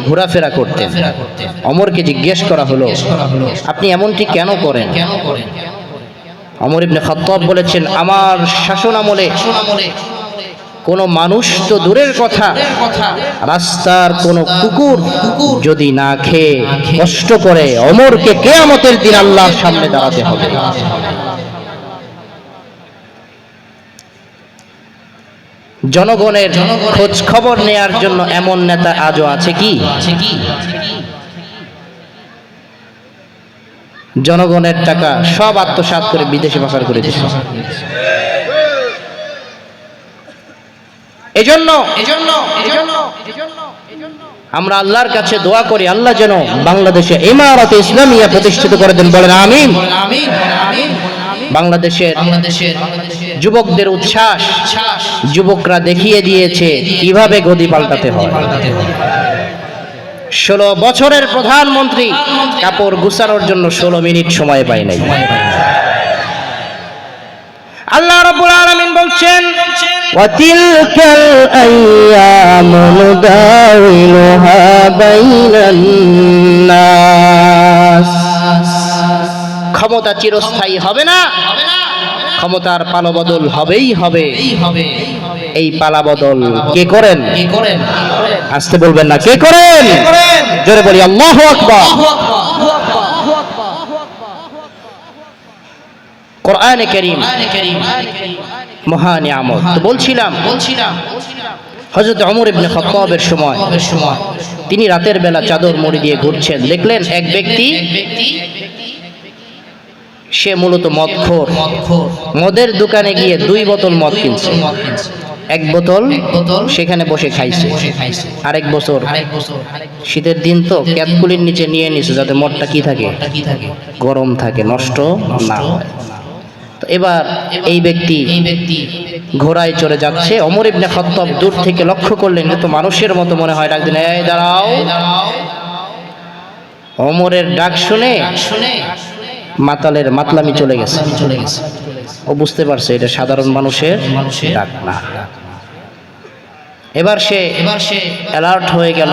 ঘোরাফেরা করতেন। ওমরকে জিজ্ঞেস করা হলো, আপনি এমনটি কেন করেন? ওমর ইবনে খাত্তাব বলেছেন, আমার শাসনামলে কোনো মানুষ তো দূরের কথা, রাস্তার কোনো কুকুর যদি না খেয়ে কষ্ট করে, ওমরকে কিয়ামতের দিন আল্লাহর সামনে দাঁড়াতে হবে। জনগণের খোঁজ খবর নেয়ার জন্য এমন নেতা আজও আছে কি? জনগণের টাকা সব আত্মসাৎ করে বিদেশে পাচার করে দিচ্ছে। এজন্য আমরা আল্লাহর কাছে দোয়া করি, আল্লাহ যেন বাংলাদেশে ইমারতে ইসলামিয়া প্রতিষ্ঠিত করে দেন। বলেন আমিন। বাংলাদেশের যুবকদের উচ্ছ্বাস, যুবকরা দেখিয়ে দিয়েছে কিভাবে গদি পাল্টাতে হয়। 16 বছরের প্রধানমন্ত্রী কাপড় গুছানোর জন্য 16 মিনিট সময় পায় নাই। আল্লাহ রাব্বুল আলামিন বলছেন ওয়া তিলকাল আইয়ামু নুদাউলুহা বাইনান নাস। ক্ষমতা চিরস্থায়ী হবে না, ক্ষমতার পালাবদল হবেই হবে। এই পালাবদল কে করেন? আসতে বলবেন না কে করেন? জোরে বলি আল্লাহু আকবার। কোরআনে কারীম মহা নিয়ামত। তো বলছিলাম হযরত ওমর ইবনে খাত্তাবের সময় তিনি রাতের বেলা চাদর মুড়ি দিয়ে ঘুরছেন, দেখলেন এক ব্যক্তি, সে মূলত মদখোর, মদের দোকানে গিয়ে 2 বোতল মদ কিনছে। 1 বোতল সেখানে বসে খাইছে, আরেক বছর শীতের দিন তো ক্যাতকুলির নিচে নিয়ে নিছে যাতে মদটা কি থাকে, গরম থাকে, নষ্ট না হয়। তো এবার এই ব্যক্তি ঘোড়ায় চড়ে যাচ্ছে। ওমর ইবনে খাত্তাব দূর থেকে লক্ষ্য করলেন, কিন্তু মানুষের মতো মনে হয়, ডাক দিন এই দাঁড়াও। ওমরের ডাক শুনে মাতালের মাতলামি চলে গেছে। ও বুঝতে পারছে এটা সাধারণ মানুষের ডাক না। এবার সে অ্যালার্ট হয়ে গেল,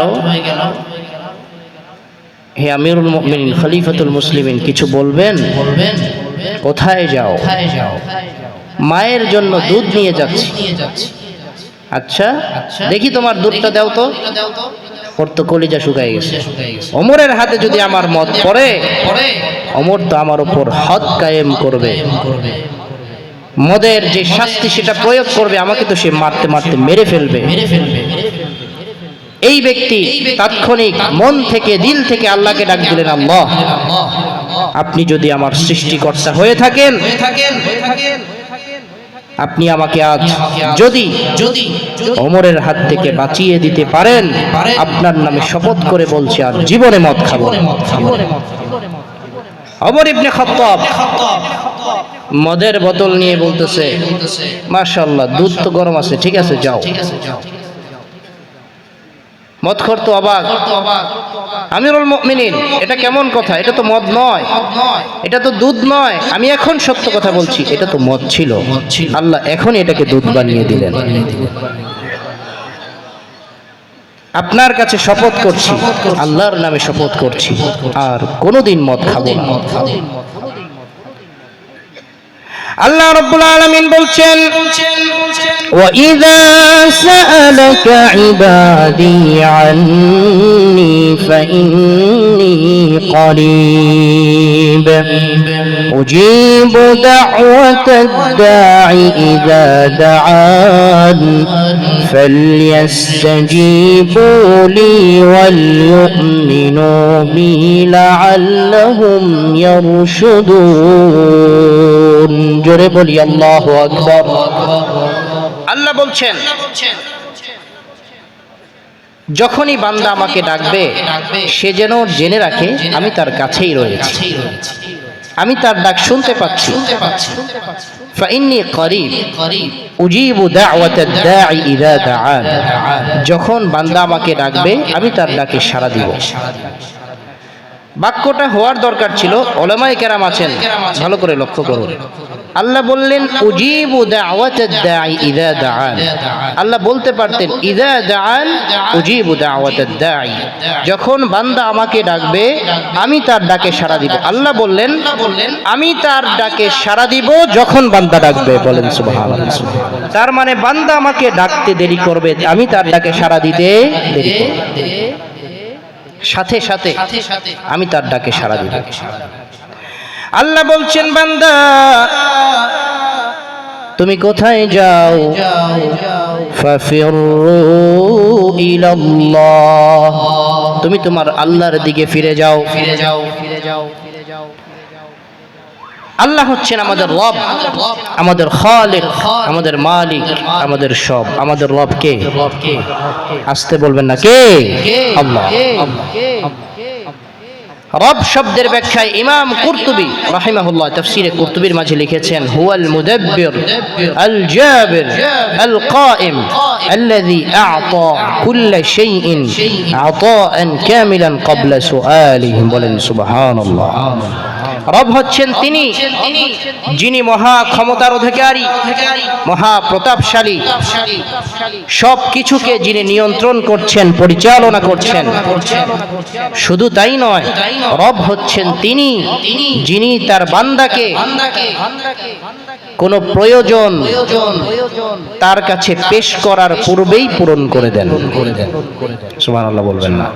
হে আমিরুল মুমিনিন, খলিফাতুল মুসলিমিন, কিছু বলবেন? কোথায় যাও? মায়ের জন্য দুধ নিয়ে যাচ্ছি। আচ্ছা দেখি তোমার দুধটা দাও তো। ওর তো কলিজা শুকায় গেছে। ওমরের হাতে যদি আমার মত পড়ে, ওমর তো আমার উপর হদ কায়েম করবে, মদের যে শাস্তি সেটা প্রয়োগ করবে, আমাকে তো সে মারতে মারতে মেরে ফেলবে। এই ব্যক্তি তাৎক্ষণিক মন থেকে দিল থেকে আল্লাহকে ডাক দিলেন, আল্লাহ আপনি যদি আমার সৃষ্টিকর্তা হয়ে থাকেন, আপনি আমাকে আজ যদি ওমরের হাত থেকে বাঁচিয়ে দিতে পারেন, আপনার নামে শপথ করে বলছি আর জীবনে মদ খাবো না। ওমর ইবনে খাত্তাব মদের বোতল নিয়ে বলতেছে, মাশাআল্লাহ দুধ তো গরম আছে, ঠিক আছে যাও। মদখোর তো অবাক, আমিরুল মুমিনিন এটা কেমন কথা, এটা তো মদ নয়, এটা তো দুধ নয়, আমি এখন সত্য কথা বলছি, এটা তো মদ ছিল, আল্লাহ এখন এটাকে দুধ বানিয়ে দিলেন। আপনার কাছে শপথ করছি, আল্লাহর নামে শপথ করছি, আর কোনোদিন মদ খাবো না। আল্লাহ রাব্বুল আলামিন বলছেন, وَإِذَا سَأَلَكَ عِبَادِي عَنِّي فَإِنِّي قَرِيبٌ أُجِيبُ دَعْوَةَ الدَّاعِ إِذَا دَعَانِ فَلْيَسْتَجِيبُوا لِي وَلْيُؤْمِنُوا بِي لَعَلَّهُمْ يَرْشُدُونَ। জোরে বলি আল্লাহু আকবার। আল্লাহ বলছেন, যখনই বান্দা আমাকে ডাকবে সে যেন জেনে রাখে আমি তার কাছেই রয়েছি, আমি তার ডাক শুনতে পাচ্ছি। ফাইন্নী করিব উজিবু দাওয়াতাদ দাঈ ইযা দাআন, যখন বান্দা আমাকে ডাকবে আমি তার ডাকে সাড়া দিব। বাক্যটা হওয়ার দরকার ছিল, উলামায়ে কেরাম আছেন, ভালো করে লক্ষ্য করুন। আল্লাহ বললেন উজিবু দাওয়াতাদ দাঈ ইযা দাআন, আল্লাহ বলতে পারতেন ইযা দাআন উজিবু দাওয়াতাদ দাঈ, যখন বান্দা আমাকে ডাকবে আমি তার ডাকে সাড়া দিব। আল্লাহ বললেন আমি তার ডাকে সাড়া দিব যখন বান্দা ডাকবে। বলেন সুবহানাল্লাহ। তার মানে বান্দা আমাকে ডাকতে দেরি করবে, আমি তার ডাকে সাড়া দিতে দেরি করব, সাথে সাথে আমি তার ডাকে সাড়া দিব। আল্লাহ বলছেন বান্দা তুমি কোথায় যাও? ফাফিরু ইলাল্লাহ, তুমি তোমার আল্লাহর দিকে ফিরে যাও। আল্লাহ হচ্ছেন আমাদের রব, আমাদের খালিক, আমাদের মালিক, আমাদের সব। আমাদের রব কে? আসতে বলবেন না, কে? আল্লাহ। রব শব্দের ব্যাখ্যায় ইমাম কুরতুবী রাহিমাহুল্লাহ তাফসীরে কুরতুবীর মাঝে লিখেছেন, হুয়াল মুদাব্বির আল জাবির আল কাইম আল্লাযী আ'তা কুল্লা শাইইন আ'তাআন কামিলান ক্বাবলা সুআলিহি। বলেন সুবহানাল্লাহ। রব হচ্ছেন তিনি যিনি মহা ক্ষমতার অধিকারী, মহা প্রতাপশালী, সব কিছুকে যিনি নিয়ন্ত্রণ করছেন, পরিচালনা করছেন। শুধু তাই নয়, রব হচ্ছেন তিনি যিনি তার বান্দাকে কোন প্রয়োজন তার কাছে পেশ করার পূর্বেই পূরণ করে দেন। সুবহানাল্লাহ বলবেন না।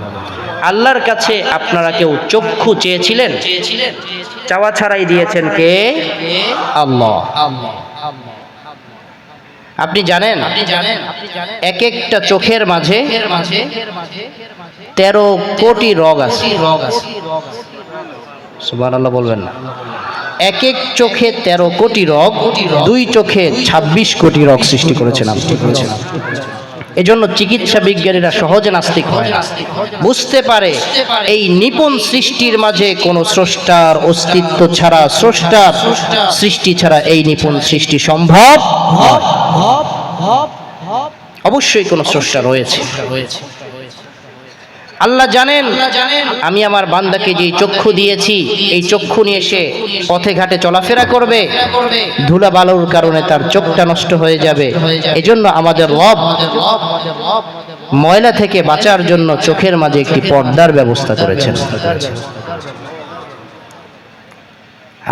আল্লাহর কাছে আপনারা কেউ চক্ষু চেয়েছিলেন? চাওয়া ছাড়াই দিয়েছেন কে? আল্লাহ। আপনি জানেন এক একটা চোখের মাঝে 13 কোটি রগ আছে। সুবহানাল্লাহ বলবেন না। এক এক চোখে 13 কোটি রগ, দুই চোখে 26 কোটি রগ সৃষ্টি করেছেন আপনি। এজন্য চিকিৎসা বিজ্ঞানীরা সহজে নাস্তিক হয় না, বুঝতে পারে এই নিপুণ সৃষ্টির মাঝে কোনো স্রষ্টার অস্তিত্ব ছাড়া, স্রষ্টার সৃষ্টি ছাড়া এই নিপুণ সৃষ্টি সম্ভব নয়। অবশ্যই কোনো স্রষ্টা রয়েছে। আল্লাহ জানেন আমি আমার বান্দাকে যে চক্ষু দিয়েছি, এই চক্ষু নিয়ে সে পথে ঘাটে চলাফেরা করবে, ধুলা বালুর কারণে তার চোখটা নষ্ট হয়ে যাবে। এজন্য আমাদের রব ময়লা থেকে বাঁচার জন্য চোখের মাঝে একটি পর্দার ব্যবস্থা করেছেন।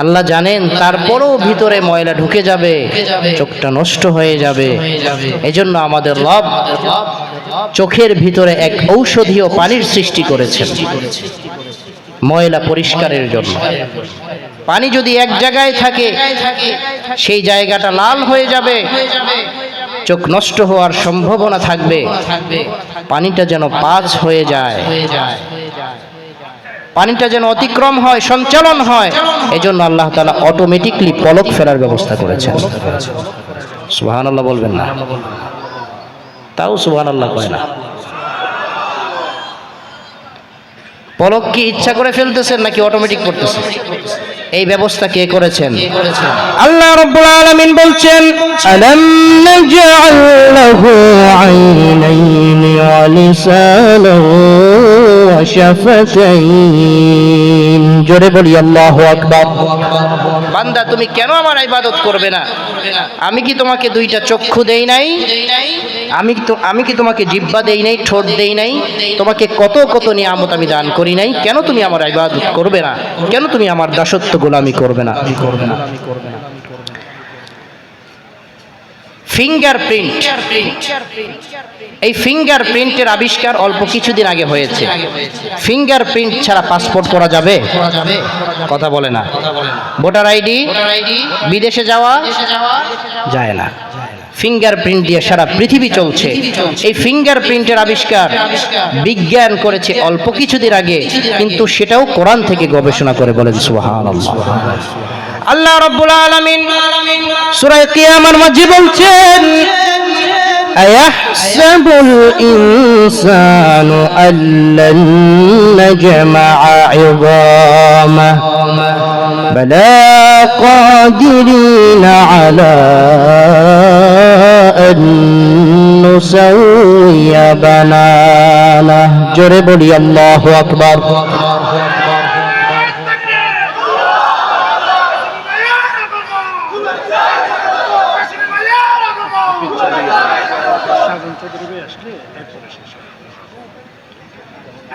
আল্লাহ জানেন তারপরেও ভিতরে ময়লা ঢুকে যাবে, চোখটা নষ্ট হয়ে যাবে। এজন্য আমাদের রব চোখের ভিতরে এক ঔষধীয় পানির সৃষ্টি করেছেন ময়লা পরিষ্কারের জন্য। পানি যদি এক জায়গায় থাকে সেই জায়গাটা লাল হয়ে যাবে, চোখ নষ্ট হওয়ার সম্ভাবনা থাকবে, পানিটা যেন পাস হয়ে যায়, পানিটা যেন অতিক্রম হয়, সঞ্চালন হয়। এজন্য আল্লাহ তাআলা অটোমেটিকলি পলক ফেলার ব্যবস্থা করেছেন। সুবহানাল্লাহ বলবেন না? তাও সুবহানাল্লাহ কয় না। পলক কি ইচ্ছা করে ফেলতেছেন নাকি অটোমেটিক পড়তেছেন? এই ব্যবস্থা কে করেছেন? আল্লাহ রাব্বুল আলামিন বলছেন, আলাম নাজআল লাহু আইনাইনি ওয়া লিসানান ওয়া শাফাতাইন। জোরে বলি আল্লাহু আকবার। বান্দা, তুমি কেন আমার ইবাদত করবে না? আমি কি তোমাকে দুইটা চক্ষু দেই নাই? আমি কি তোমাকে জিহ্বা দেই নাই, ঠোঁট দেই নাই? তোমাকে কত কত নিয়ামত আমি দান করি নাই? কেন তুমি আমার ইবাদত করবে না? কেন তুমি আমার দাসত্ব গোলামি করবে না? ফিঙ্গারপ্রিন্ট, এই ফিঙ্গারপ্রিন্টের আবিষ্কার অল্প কিছুদিন আগে হয়েছে। ফিঙ্গারপ্রিন্ট ছাড়া পাসপোর্ট করা যাবে? কথা বলে না। ভোটার আইডি, বিদেশে যাওয়া যায় না। ফিঙ্গারপ্রিন্ট দিয়ে সারা পৃথিবী চলছে। এই ফিঙ্গারপ্রিন্টের আবিষ্কার বিজ্ঞান করেছে অল্প কিছুদিন আগে, কিন্তু সেটাও কোরআন থেকে গবেষণা করে। বলেন সুবহানাল্লাহ। আল্লাহ রাব্বুল আলামিন সূরা কিয়ামার মাঝে বলছেন, আয়াহসাবুল ইনসানু আল্লান নাজমা'a 'idamaহু বালা কাদিরিনা আলা আন নুসাউইয়া বানানাহু। জোরে বলি আল্লাহু আকবার।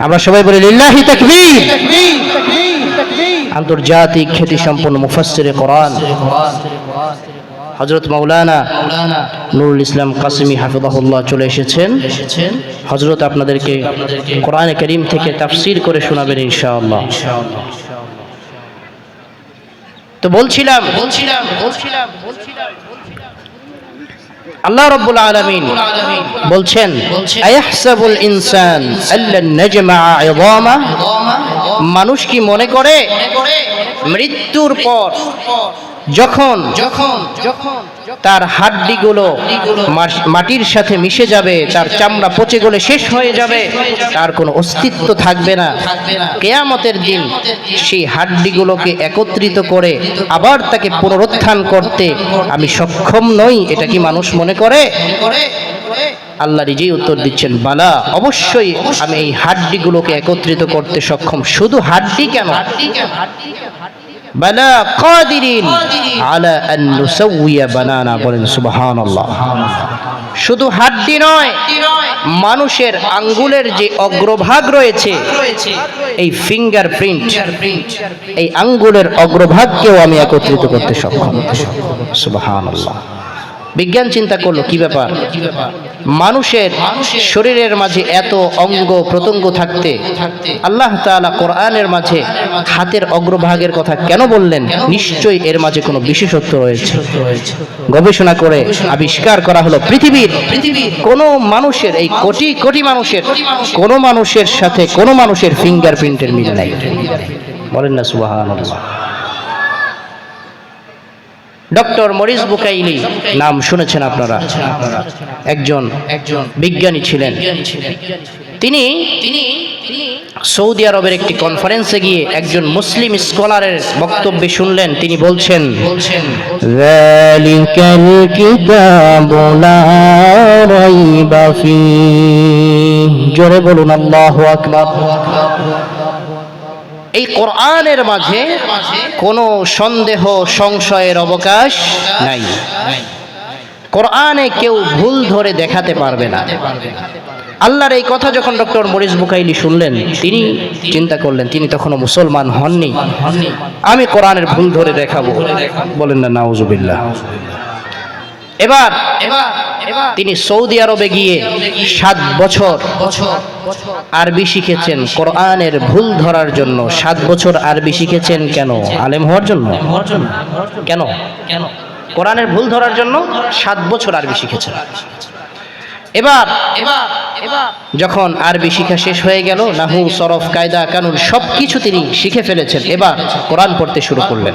আমরা সবাই বলি লিল্লাহি তাকবীর। আন্তর্জাতিক খ্যাতি সম্পন্ন মুফাসসিরে কোরআন হযরত মাওলানা নুরুল ইসলাম কাসেমী হাফিজাহুল্লাহ চলে এসেছেন। হযরত আপনাদেরকে কোরআনে কারীম থেকে তাফসীর করে শোনাবেন ইনশাআল্লাহ। তো বলছিলাম আল্লাহ রাব্বুল আলামিন বলছেন, আয়াহসাবুল ইনসান আল্লান নাজমা'a 'idamaহু। মানুষ কি মনে করে মৃত্যুর পর যখন তার হাড্ডিগুলো মাটির সাথে মিশে যাবে, তার চামড়া পচে গলে শেষ হয়ে যাবে, তার কোনো অস্তিত্ব থাকবে না, কিয়ামতের দিন সেই হাড্ডিগুলোকে একত্রিত করে আবার তাকে পুনরুত্থান করতে আমি সক্ষম নই, এটা কি মানুষ মনে করে? আল্লাহ নিজেই উত্তর দিচ্ছেন, বালা, অবশ্যই আমি এই হাড্ডিগুলোকে একত্রিত করতে সক্ষম। শুধু হাড্ডি কেন, বালা কাদিরিন আলা আন নুসাউইয়া বানানা। বলেন সুবহানাল্লাহ। শুধু হাড্ডি নয়, মানুষের আঙ্গুলের যে অগ্রভাগ রয়েছে, এই ফিঙ্গারপ্রিন্ট, এই আঙ্গুলের অগ্রভাগকেও আমি একত্রিত করতে সক্ষম। সুবহানাল্লাহ। বিজ্ঞান চিন্তা করলো, কি ব্যাপার, মানুষের শরীরের মাঝে এত অঙ্গ প্রত্যঙ্গ থাকতে আল্লাহ তাআলা কোরআনের মাঝে হাতের অগ্রভাগের কথা কেন বললেন? নিশ্চয়ই এর মাঝে কোনো বিশেষত্ব রয়েছে। গবেষণা করে আবিষ্কার করা হলো, পৃথিবীর কোনো মানুষের, এই কোটি কোটি মানুষের কোনো মানুষের সাথে কোনো মানুষের ফিঙ্গারপ্রিন্টের মিল নাই। বলেন না সুবহানাল্লাহ। ডক্টর মরিস বুকাইলি নাম শুনেছেন আপনারা, একজন বিজ্ঞানী ছিলেন। তিনি সৌদি আরবের একটি কনফারেন্সে গিয়ে একজন মুসলিম স্কলারের বক্তব্য শুনলেন। তিনি বলছেন, যালিকাল কিতাবু লা রাইবা ফীহি। জোরে বলুন আল্লাহু আকবার। এই কোরআনের মাঝে কোনো সন্দেহ সংশয়ের অবকাশ নাই। কোরআনে কেউ ভুল ধরে দেখাতে পারবে না। আল্লাহর এই কথা যখন ডক্টর মরিস বুকাইলি শুনলেন, তিনি চিন্তা করলেন, তিনি তখনও মুসলমান হননি, আমি কোরআনের ভুল ধরে দেখাবো। বলেন না নাউজুবিল্লাহ। এবার তিনি সৌদি আরবে গিয়ে 7 বছর আরবি শিখেছেন কোরআনের ভুল ধরার জন্য। 7 বছর আরবি শিখেছেন কেন? আলেম হওয়ার জন্য? কেন? কোরআনের ভুল ধরার জন্য 7 বছর আরবি শিখেছেন। এবার যখন আরবি শিক্ষা শেষ হয়ে গেল, নাহু, সরফ, কায়দা, কানুন সবকিছু তিনি শিখে ফেলেছেন, এবার কোরআন পড়তে শুরু করলেন।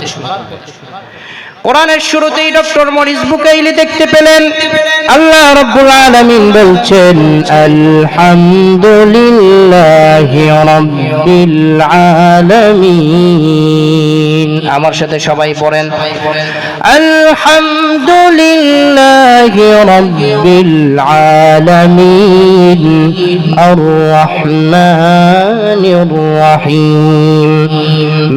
কোরআনের শুরুতেই ডক্টর মরিস বুকাইলি দেখতে পেলেন আল্লাহ রাব্বুল আলামিন বলছেন আলহামদুলিল্লাহি রাব্বিল আলামিন। আমার সাথে সবাই পড়েন আলহামদুলিল্লাহি রাব্বিল আলামিন আর রহমানির রহিম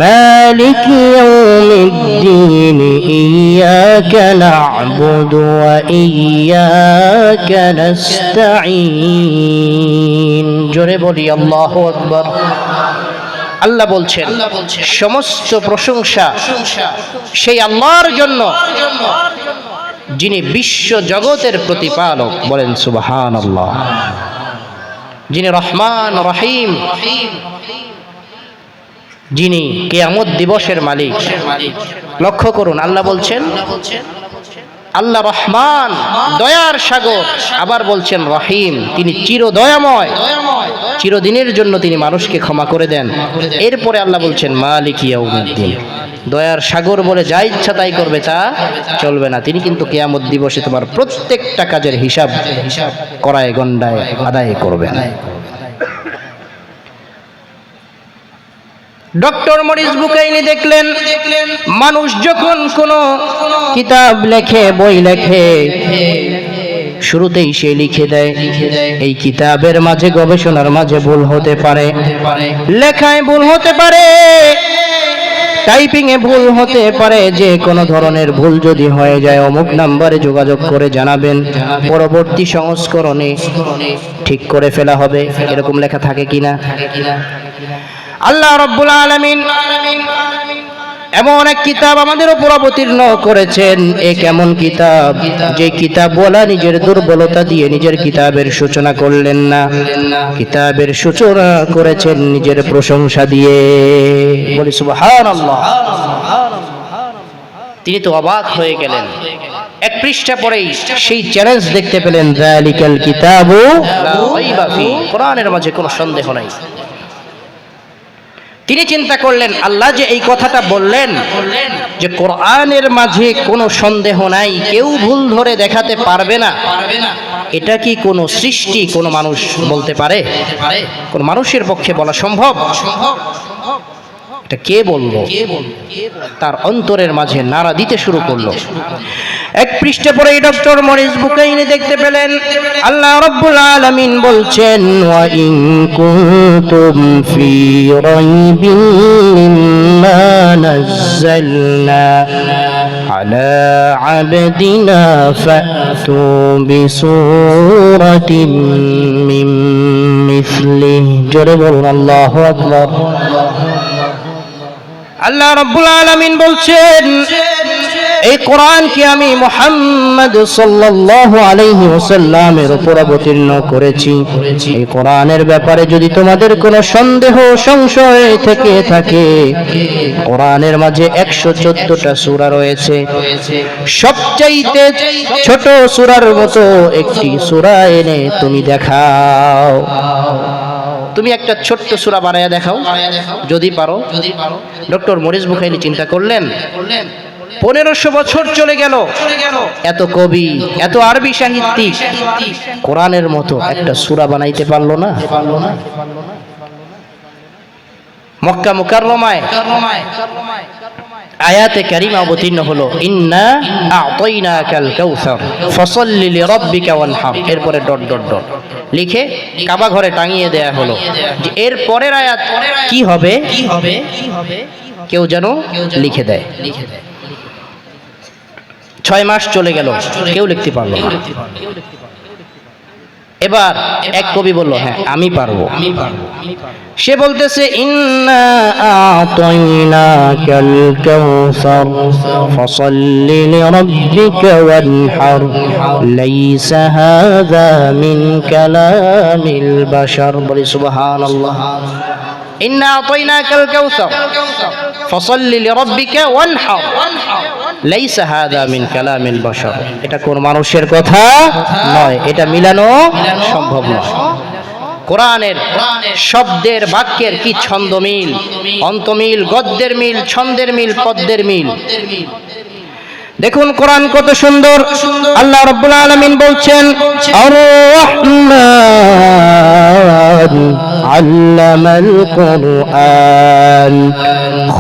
মালিকি ইয়াউমিদ্দিন إياك نعبد وإياك نستعين জোরে বলি আল্লাহু আকবার। আল্লাহ বলছেন সমস্ত প্রশংসা সেই আল্লাহর জন্য যিনি বিশ্ব জগতের প্রতিপালক, বলেন সুবহানাল্লাহ। যিনি রহমান রহিম, যিনি কিয়ামত দিবসের মালিক। লক্ষ্য করুন, আল্লাহ বলছেন আল্লাহ রহমান, দয়ার সাগর, আবার বলছেন রহিম, তিনি চিরদয়াময়, চিরদিনের জন্য তিনি মানুষকে ক্ষমা করে দেন। এরপরে আল্লাহ বলছেন মালিক ইয়াউমিদ্দিন, দয়ার সাগর বলে যা ইচ্ছা তাই করবে তা চলবে না, তিনি কিন্তু কিয়ামত দিবসে তোমার প্রত্যেকটা কাজের হিসাব করায় গণ্ডায় আদায় করবেন। ডক্টর মরিস বুকাইলি দেখলেন মানুষ যখন কোনো কিতাব লেখে, বই লেখে, শুরুতেই সে লিখে দেয় এই কিতাবের মাঝে, গবেষণার মাঝে ভুল হতে পারে, লেখায় ভুল হতে পারে, টাইপিং এ ভুল হতে পারে, যে কোনো ধরনের ভুল যদি হয়ে যায় অমুক নাম্বারে যোগাযোগ করে জানাবেন, পরবর্তী সংস্করণে ঠিক করে ফেলা হবে। এরকম লেখা থাকে কিনা? আল্লাহ রাব্বুল আলামিন এমন এক কিতাব আমাদের উপর অবতীর্ণ করেছেন। এ কেমন কিতাব, যে কিতাবওয়ালা নিজের দুর্বলতা দিয়ে নিজের কিতাবের সূচনা করলেন না, কিতাবের সূচনা করেছেন নিজের প্রশংসা দিয়ে। বলি সুবহানাল্লাহ। তিনি তো অবাক হয়ে গেলেন। এক পৃষ্ঠা পরেই সেই চ্যালেঞ্জ দেখতে পেলেন, যালিকাল কিতাবু লা রাইবা ফি, কোরআনের মাঝে কোনো সন্দেহ নাই। তিনি চিন্তা করলেন আল্লাহ যে এই কথাটা বললেন যে কোরআনের মাঝে কোনো সন্দেহ নাই, কেউ ভুল ধরে দেখাতে পারবে না, এটা কি কোনো সৃষ্টি, কোনো মানুষ বলতে পারে? কোন মানুষের পক্ষে বলা সম্ভব? এটা কে বলল? তার অন্তরের মাঝে নাড়া দিতে শুরু করলো। এক পৃষ্ঠে পরে ডক্টর মরিস বুকাইনি দেখতে পেলেন আল্লাহ রাব্বুল আলামিন বলছেন ওয়া ইন কুনতুম ফি রাইবিন মিম্মা নাযালনা আলা আবদিনা ফাতু বিসূরাতিন মিন মিসলিহি। জোরে বলুন আল্লাহু আকবার। আল্লাহ রাব্বুল আলামিন বলছেন এই কোরআনকে আমি মুহাম্মদ সাল্লাল্লাহু আলাইহি ওয়াসাল্লামের উপর অবতীর্ণ করেছি। এই কোরআনের ব্যাপারে যদি তোমাদের কোনো সন্দেহ সংশয় থেকে থাকে, কোরআনের মাঝে 114টা সূরা রয়েছে, সবচাইতে ছোট সূরার মতো একটি সূরা এনে তুমি দেখাও। তুমি একটা ছোট্ট সূরা বানায়া দেখাও যদি পারো। ডক্টর মরিস বুখাইলি চিন্তা করলেন 1500 বছর চলে গেল, এত কবি, এত আরবি সাহিত্যিক কোরআনের মতো একটা সূরা বানাইতে পারলো না। মক্কা মুকাররমায় আয়াতে কারিমা অবতীর্ণ হলো ইন্না আ'তাইনাকাল কাউসার ফাসাল্লি লিরাব্বিকা ওয়ানহার, এরপরে ডট ডট ডট লিখে কাবা ঘরে টাঙিয়ে দেয়া হলো যে এর পরের আয়াত কি হবে কেউ যেন লিখে দেয়। 6 মাস চলে গেল, কেউ লিখতে পারলো না। এবার এক কবি বলল হ্যাঁ আমি পারবো। সে বলতেছে ইন্না আ'তাইনাকাল কাউসার ফাসাল্লি লিরাব্বিকা ওয়ানহার লাইসা হাযা মিন কালামিল বাশার। বলি সুবহানাল্লাহ। ইন্না আ'তাইনাকাল কাউসার ফাসাল্লি লিরাব্বিকা ওয়ানহার লাইসা হাদা মিন কালামিল বাশার, এটা কোন মানুষের কথা নয়, এটা মিলানো সম্ভব নয়। কোরআনের শব্দের বাক্যের কি ছন্দ মিল, অন্তমিল, গদ্যের মিল, ছন্দের মিল, পদ্যের মিল। দেখুন কোরআন কত সুন্দর। আল্লাহ রাব্বুল আলামিন বলছেন আর রাহমান আল্লামাল কুরআন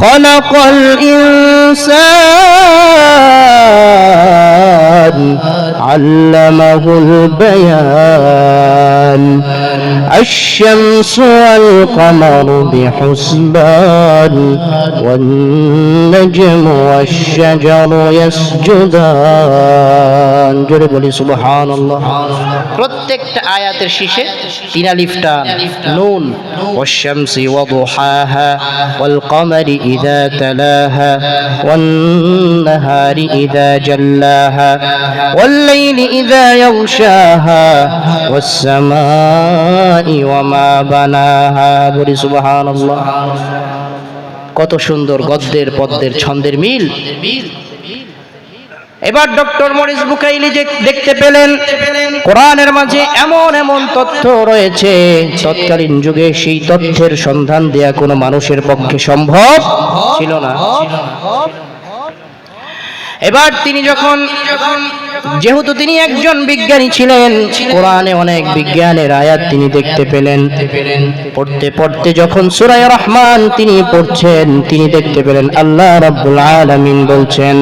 খালাকাল ইনসান আল্লামাহুল বায়ান الشمس والقمر بحسبان والنجم والشجر يسجدان জোরে বলি সুবহানাল্লাহ। প্রত্যেকটা আয়াতের শেষে তিন আলিফ টান, নুন, والشمس وضحاها والقمر إذا تلاها والنهار إذا جلاها والليل إذا يغشاها والسماء وما بناها বলি সুবহানাল্লাহ। কত সুন্দর গদ্যের পদ্যের ছন্দের মিল। এবার ডক্টর মরিস বুকাইলি যে দেখতে পেলেন কোরআনের মাঝে এমন এমন তথ্য রয়েছে, তৎকালীন যুগে সেই তথ্যের সন্ধান দেয়া কোনো মানুষের পক্ষে সম্ভব ছিল না। এবার তিনি যখন, যেহেতু তিনি একজন বিজ্ঞানী ছিলেন, কোরআনে অনেক বিজ্ঞানের আয়াত তিনি দেখতে পেলেন। পড়তে পড়তে যখন সূরা রহমান তিনি পড়ছেন, তিনি দেখতে পেলেন আল্লাহ রাব্বুল আলামিন বলছেন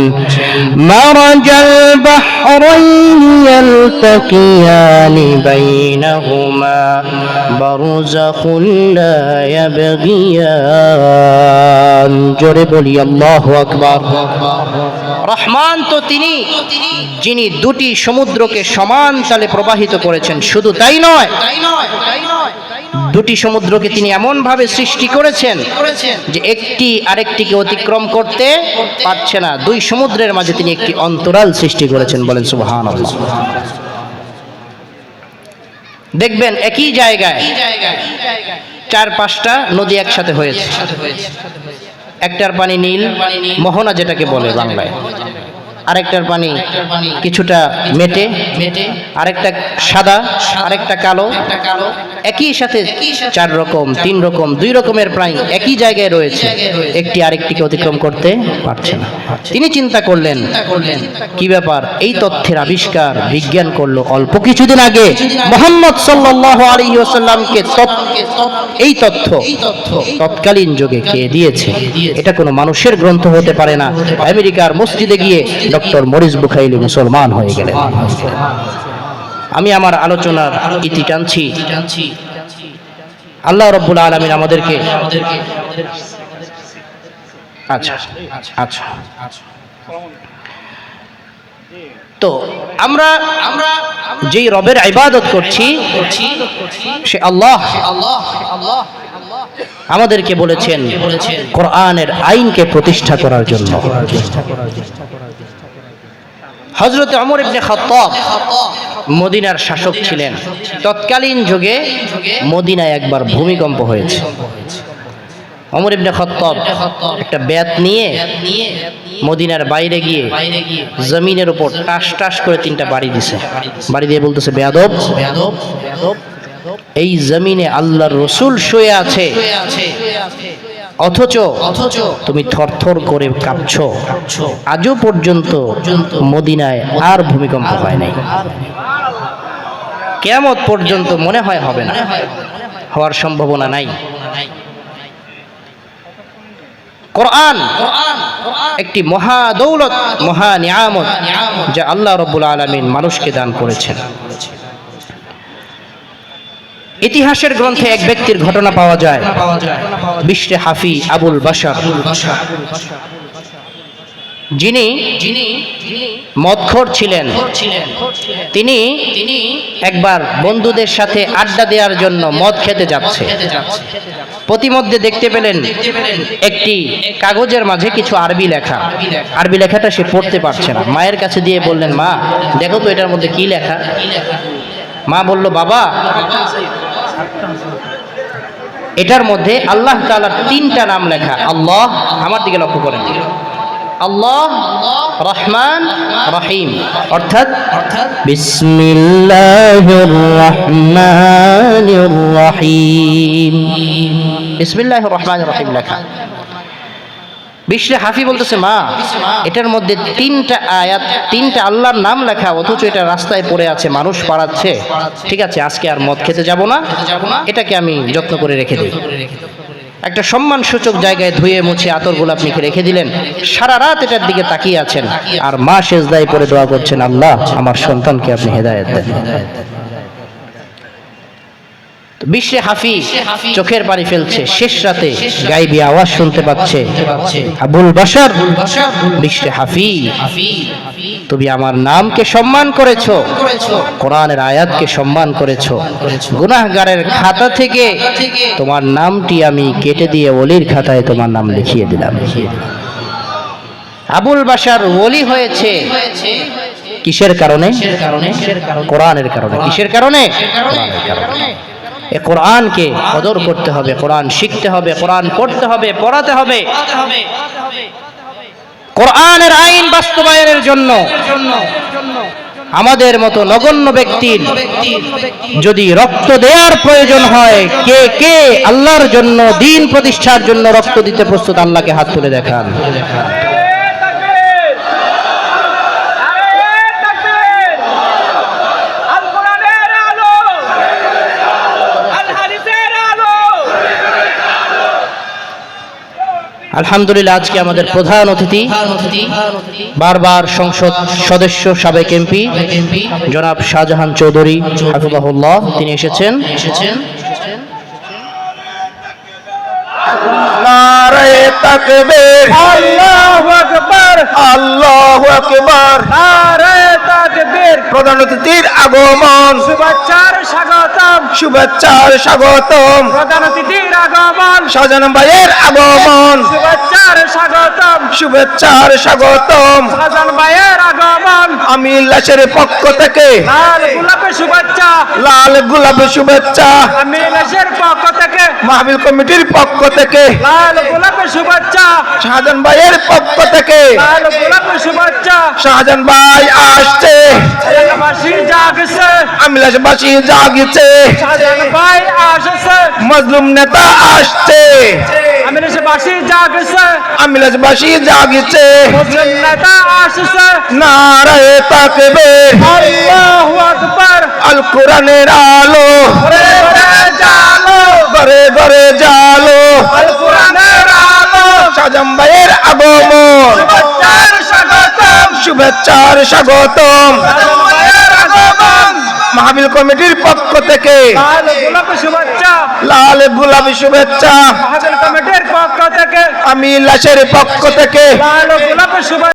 মারাজাল বাহরাইনি ইয়ালতাকিয়ানি বাইনাহুমা বারযাখুন লা ইয়াবগিয়ান। জোরে বলি আল্লাহু আকবার। রহমান তো তিনি যিনি দুটি সমুদ্রকে সমান তালে প্রবাহিত করেছেন, শুধু তাই নয়, দুটি সমুদ্রকে তিনি এমন ভাবে সৃষ্টি করেছেন যে একটি আরেকটিকে অতিক্রম করতে পারছে না। দুই সমুদ্রের মাঝে তিনি একটি অন্তরাল সৃষ্টি করেছেন, বলেন সুবহানাল্লাহ। দেখবেন একই জায়গায় চার পাঁচটা নদী একসাথে হয়েছে, একটার পানি নীল, মোহনা যেটাকে বলে বাংলায়, আরেকটার পানি কিছুটা মেটে, আরেকটা সাদা, আরেকটা কালো, একই সাথে চার রকম, তিন রকম, দুই রকমের প্রাণী একই জায়গায় রয়েছে, একটি আরেকটিকে অতিক্রম করতে পারছে না। তিনি চিন্তা করলেন কি ব্যাপার, এই তথ্যের আবিষ্কার বিজ্ঞান করলো অল্প কিছুদিন আগে। মুহাম্মদ সাল্লাল্লাহু আলাইহি ওয়াসাল্লামকে এই তথ্য তৎকালীন যুগে কে দিয়েছে? এটা কোনো মানুষের গ্রন্থ হতে পারে না। আমেরিকার মসজিদে গিয়ে ডক্টর মরিস বুখাইলি মুসলমান হয়ে গেলেন। আমি আমার আলোচনার ইতি টানছি। আল্লাহ রাব্বুল আলামিন আমাদেরকে আচ্ছা তো আমরা যেই রবের ইবাদত করছি সে আল্লাহ আমাদেরকে বলেছেন কোরআনের আইনকে প্রতিষ্ঠা করার জন্য। হযরত ওমর ইবনে খাত্তাব মদিনার শাসক ছিলেন। তৎকালীন যুগে মদিনায় একবার ভূমিকম্প হয়েছে। ওমর ইবনে খাত্তাব একটা বেত নিয়ে মদিনার বাইরে গিয়ে জমিনের উপর টাস টাস করে তিনটা বাড়ি দিছে। বাড়ি দিয়ে বলতেছে, বেয়াদব, এই জমিনে আল্লাহর রাসূল শুয়ে আছে, অথচ তুমি থরথর করে কাঁপছো। আজও পর্যন্ত মদিনায় আর ভূমিকম্প হয় নাই। কিয়ামত পর্যন্ত মনে হয় হবে না, হওয়ার সম্ভাবনা নাই। কোরআন একটি মহা দৌলত, মহা নিয়ামত যা আল্লাহ রাব্বুল আলামিন মানুষকে দান করেছেন। ইতিহাসের গ্রন্থে এক ব্যক্তির ঘটনা পাওয়া যায়, বিশরে হাফি আবুল বাশার, যিনি মদখোর ছিলেন। তিনি একবার বন্ধুদের সাথে আড্ডা দেওয়ার জন্য মদ খেতে যাচ্ছে। প্রতিমধ্যে দেখতে পেলেন একটি কাগজের মাঝে কিছু আরবি লেখা। আরবি লেখাটা সে পড়তে পারছে না। মায়ের কাছে দিয়ে বললেন, মা দেখো তো এটার মধ্যে কি লেখা। মা বলল, বাবা এটার মধ্যে আল্লাহ তাআলার তিনটা নাম লেখা। আল্লাহ, আমার দিকে লক্ষ্য করেন, আল্লাহ, রহমান রহিম, অর্থাৎ বিসমিল্লাহির রহমানির রহিম। বিসমিল্লাহির রহমানির রহিম লেখা। বিশরে হাফি বলতেছে, মা এটার মধ্যে 3টা আয়াত, 3টা আল্লাহর নাম লেখা, অথচ এটা রাস্তায় পড়ে আছে, মানুষ পাড়াচ্ছে। ঠিক আছে, আজকে আর মদ খেতে যাব না, এটাকে আমি যত্ন করে রেখে দিই। একটা সম্মানসূচক জায়গায় ধুয়ে মুছে আতর গোলাপ মেখে রেখে দিলেন। সারা রাত এটার দিকে তাকিয়ে আছেন, আর মা সেজদায় পড়ে দোয়া করছেন, আল্লাহ আমার সন্তানকে আপনি হেদায়েত দেন। বিশরে হাফি চোখের পানি ফেলছে, শেষ রাতে গাইবি আওয়াজ শুনতে পাচ্ছে, আবুল বাশার বিশরে হাফি, তুমি আমার নামকে সম্মান করেছো, কোরআনের আয়াতকে সম্মান করেছো, গুনাহগারের খাতা থেকে তোমার নামটি আমি কেটে দিয়ে ওলির খাতায় তোমার নাম লিখিয়ে দিলাম। আবুল বাশার ওলি হয়েছে কিসের কারণে? কোরআনের কারণে। কিসের কারণে? কোরআনের কারণে। এ কোরআনকে কদর করতে হবে, কোরআন শিখতে হবে, কোরআন পড়তে হবে, পড়াতে হবে। কোরআনের আইন বাস্তবায়নের জন্য আমাদের মতো নগণ্য ব্যক্তির যদি রক্ত দেওয়ার প্রয়োজন হয়, কে কে আল্লাহর জন্য, দ্বীন প্রতিষ্ঠার জন্য রক্ত দিতে প্রস্তুত? আল্লাহকে হাত তুলে দেখান। আলহামদুলিল্লাহ, আজকে আমাদের প্রধান অতিথি বারবার সংসদ সদস্য, সাবেক এমপি জনাব শাহজাহান চৌধুরী হাফিজাহুল্লাহ, তিনি এসেছেন। নারে তাকবীর, আল্লাহু আকবার, আল্লাহু আকবার, নারে তাকবীর। প্রধান অতিথির আগমন, শুভেচ্ছার স্বাগতম, শুভেচ্ছার স্বাগতম। প্রধান অতিথির আগমন, শাহজাহান ভাইয়ের আগমন, শুভেচ্ছার স্বাগতম, শুভেচ্ছার স্বাগতম। শাহজাহান ভাইয়ের আগমন, আমি লাশের পক্ষ থেকে লাল গোলাপের শুভেচ্ছা, লাল গোলাপের শুভেচ্ছা। আমি লাশের পক্ষ থেকে, মাহফিল কমিটির পক্ষ থেকে লাল গোলাপের শুভেচ্ছা, শাহজাহান ভাইয়ের পক্ষ থেকে লাল গোলাপের শুভেচ্ছা। শাহজাহান ভাই আসছে, এলাকাবাসী জাগছে, আমিলাবাসী জাগছে, শাহজাহান ভাই আসছে, মজলুম নেতা আসছে, আমিলাবাসী জাগছে, আমিলাবাসী জাগছে, মজলুম নেতা আসছে। নারে তাকবীর, আল্লাহু আকবার, আল কোরআনের আলো ঘরে ঘরে জালো, ঘরে ঘরে জালো, আল কোরআনের আলো। শাহজাহান ভাইয়ের আগমন, শুভেচ্ছার স্বাগতম, শুভেচ্ছার স্বাগতম। শাহজাহান ভাইয়ের আগমন, মাহফিল কমিটির পক্ষ থেকে লাল গোলাপের শুভেচ্ছা, লাল গোলাপের শুভেচ্ছা। মাহফিল কমিটির পক্ষ থেকে, আমি লাশের পক্ষ থেকে লাল গোলাপের শুভেচ্ছা।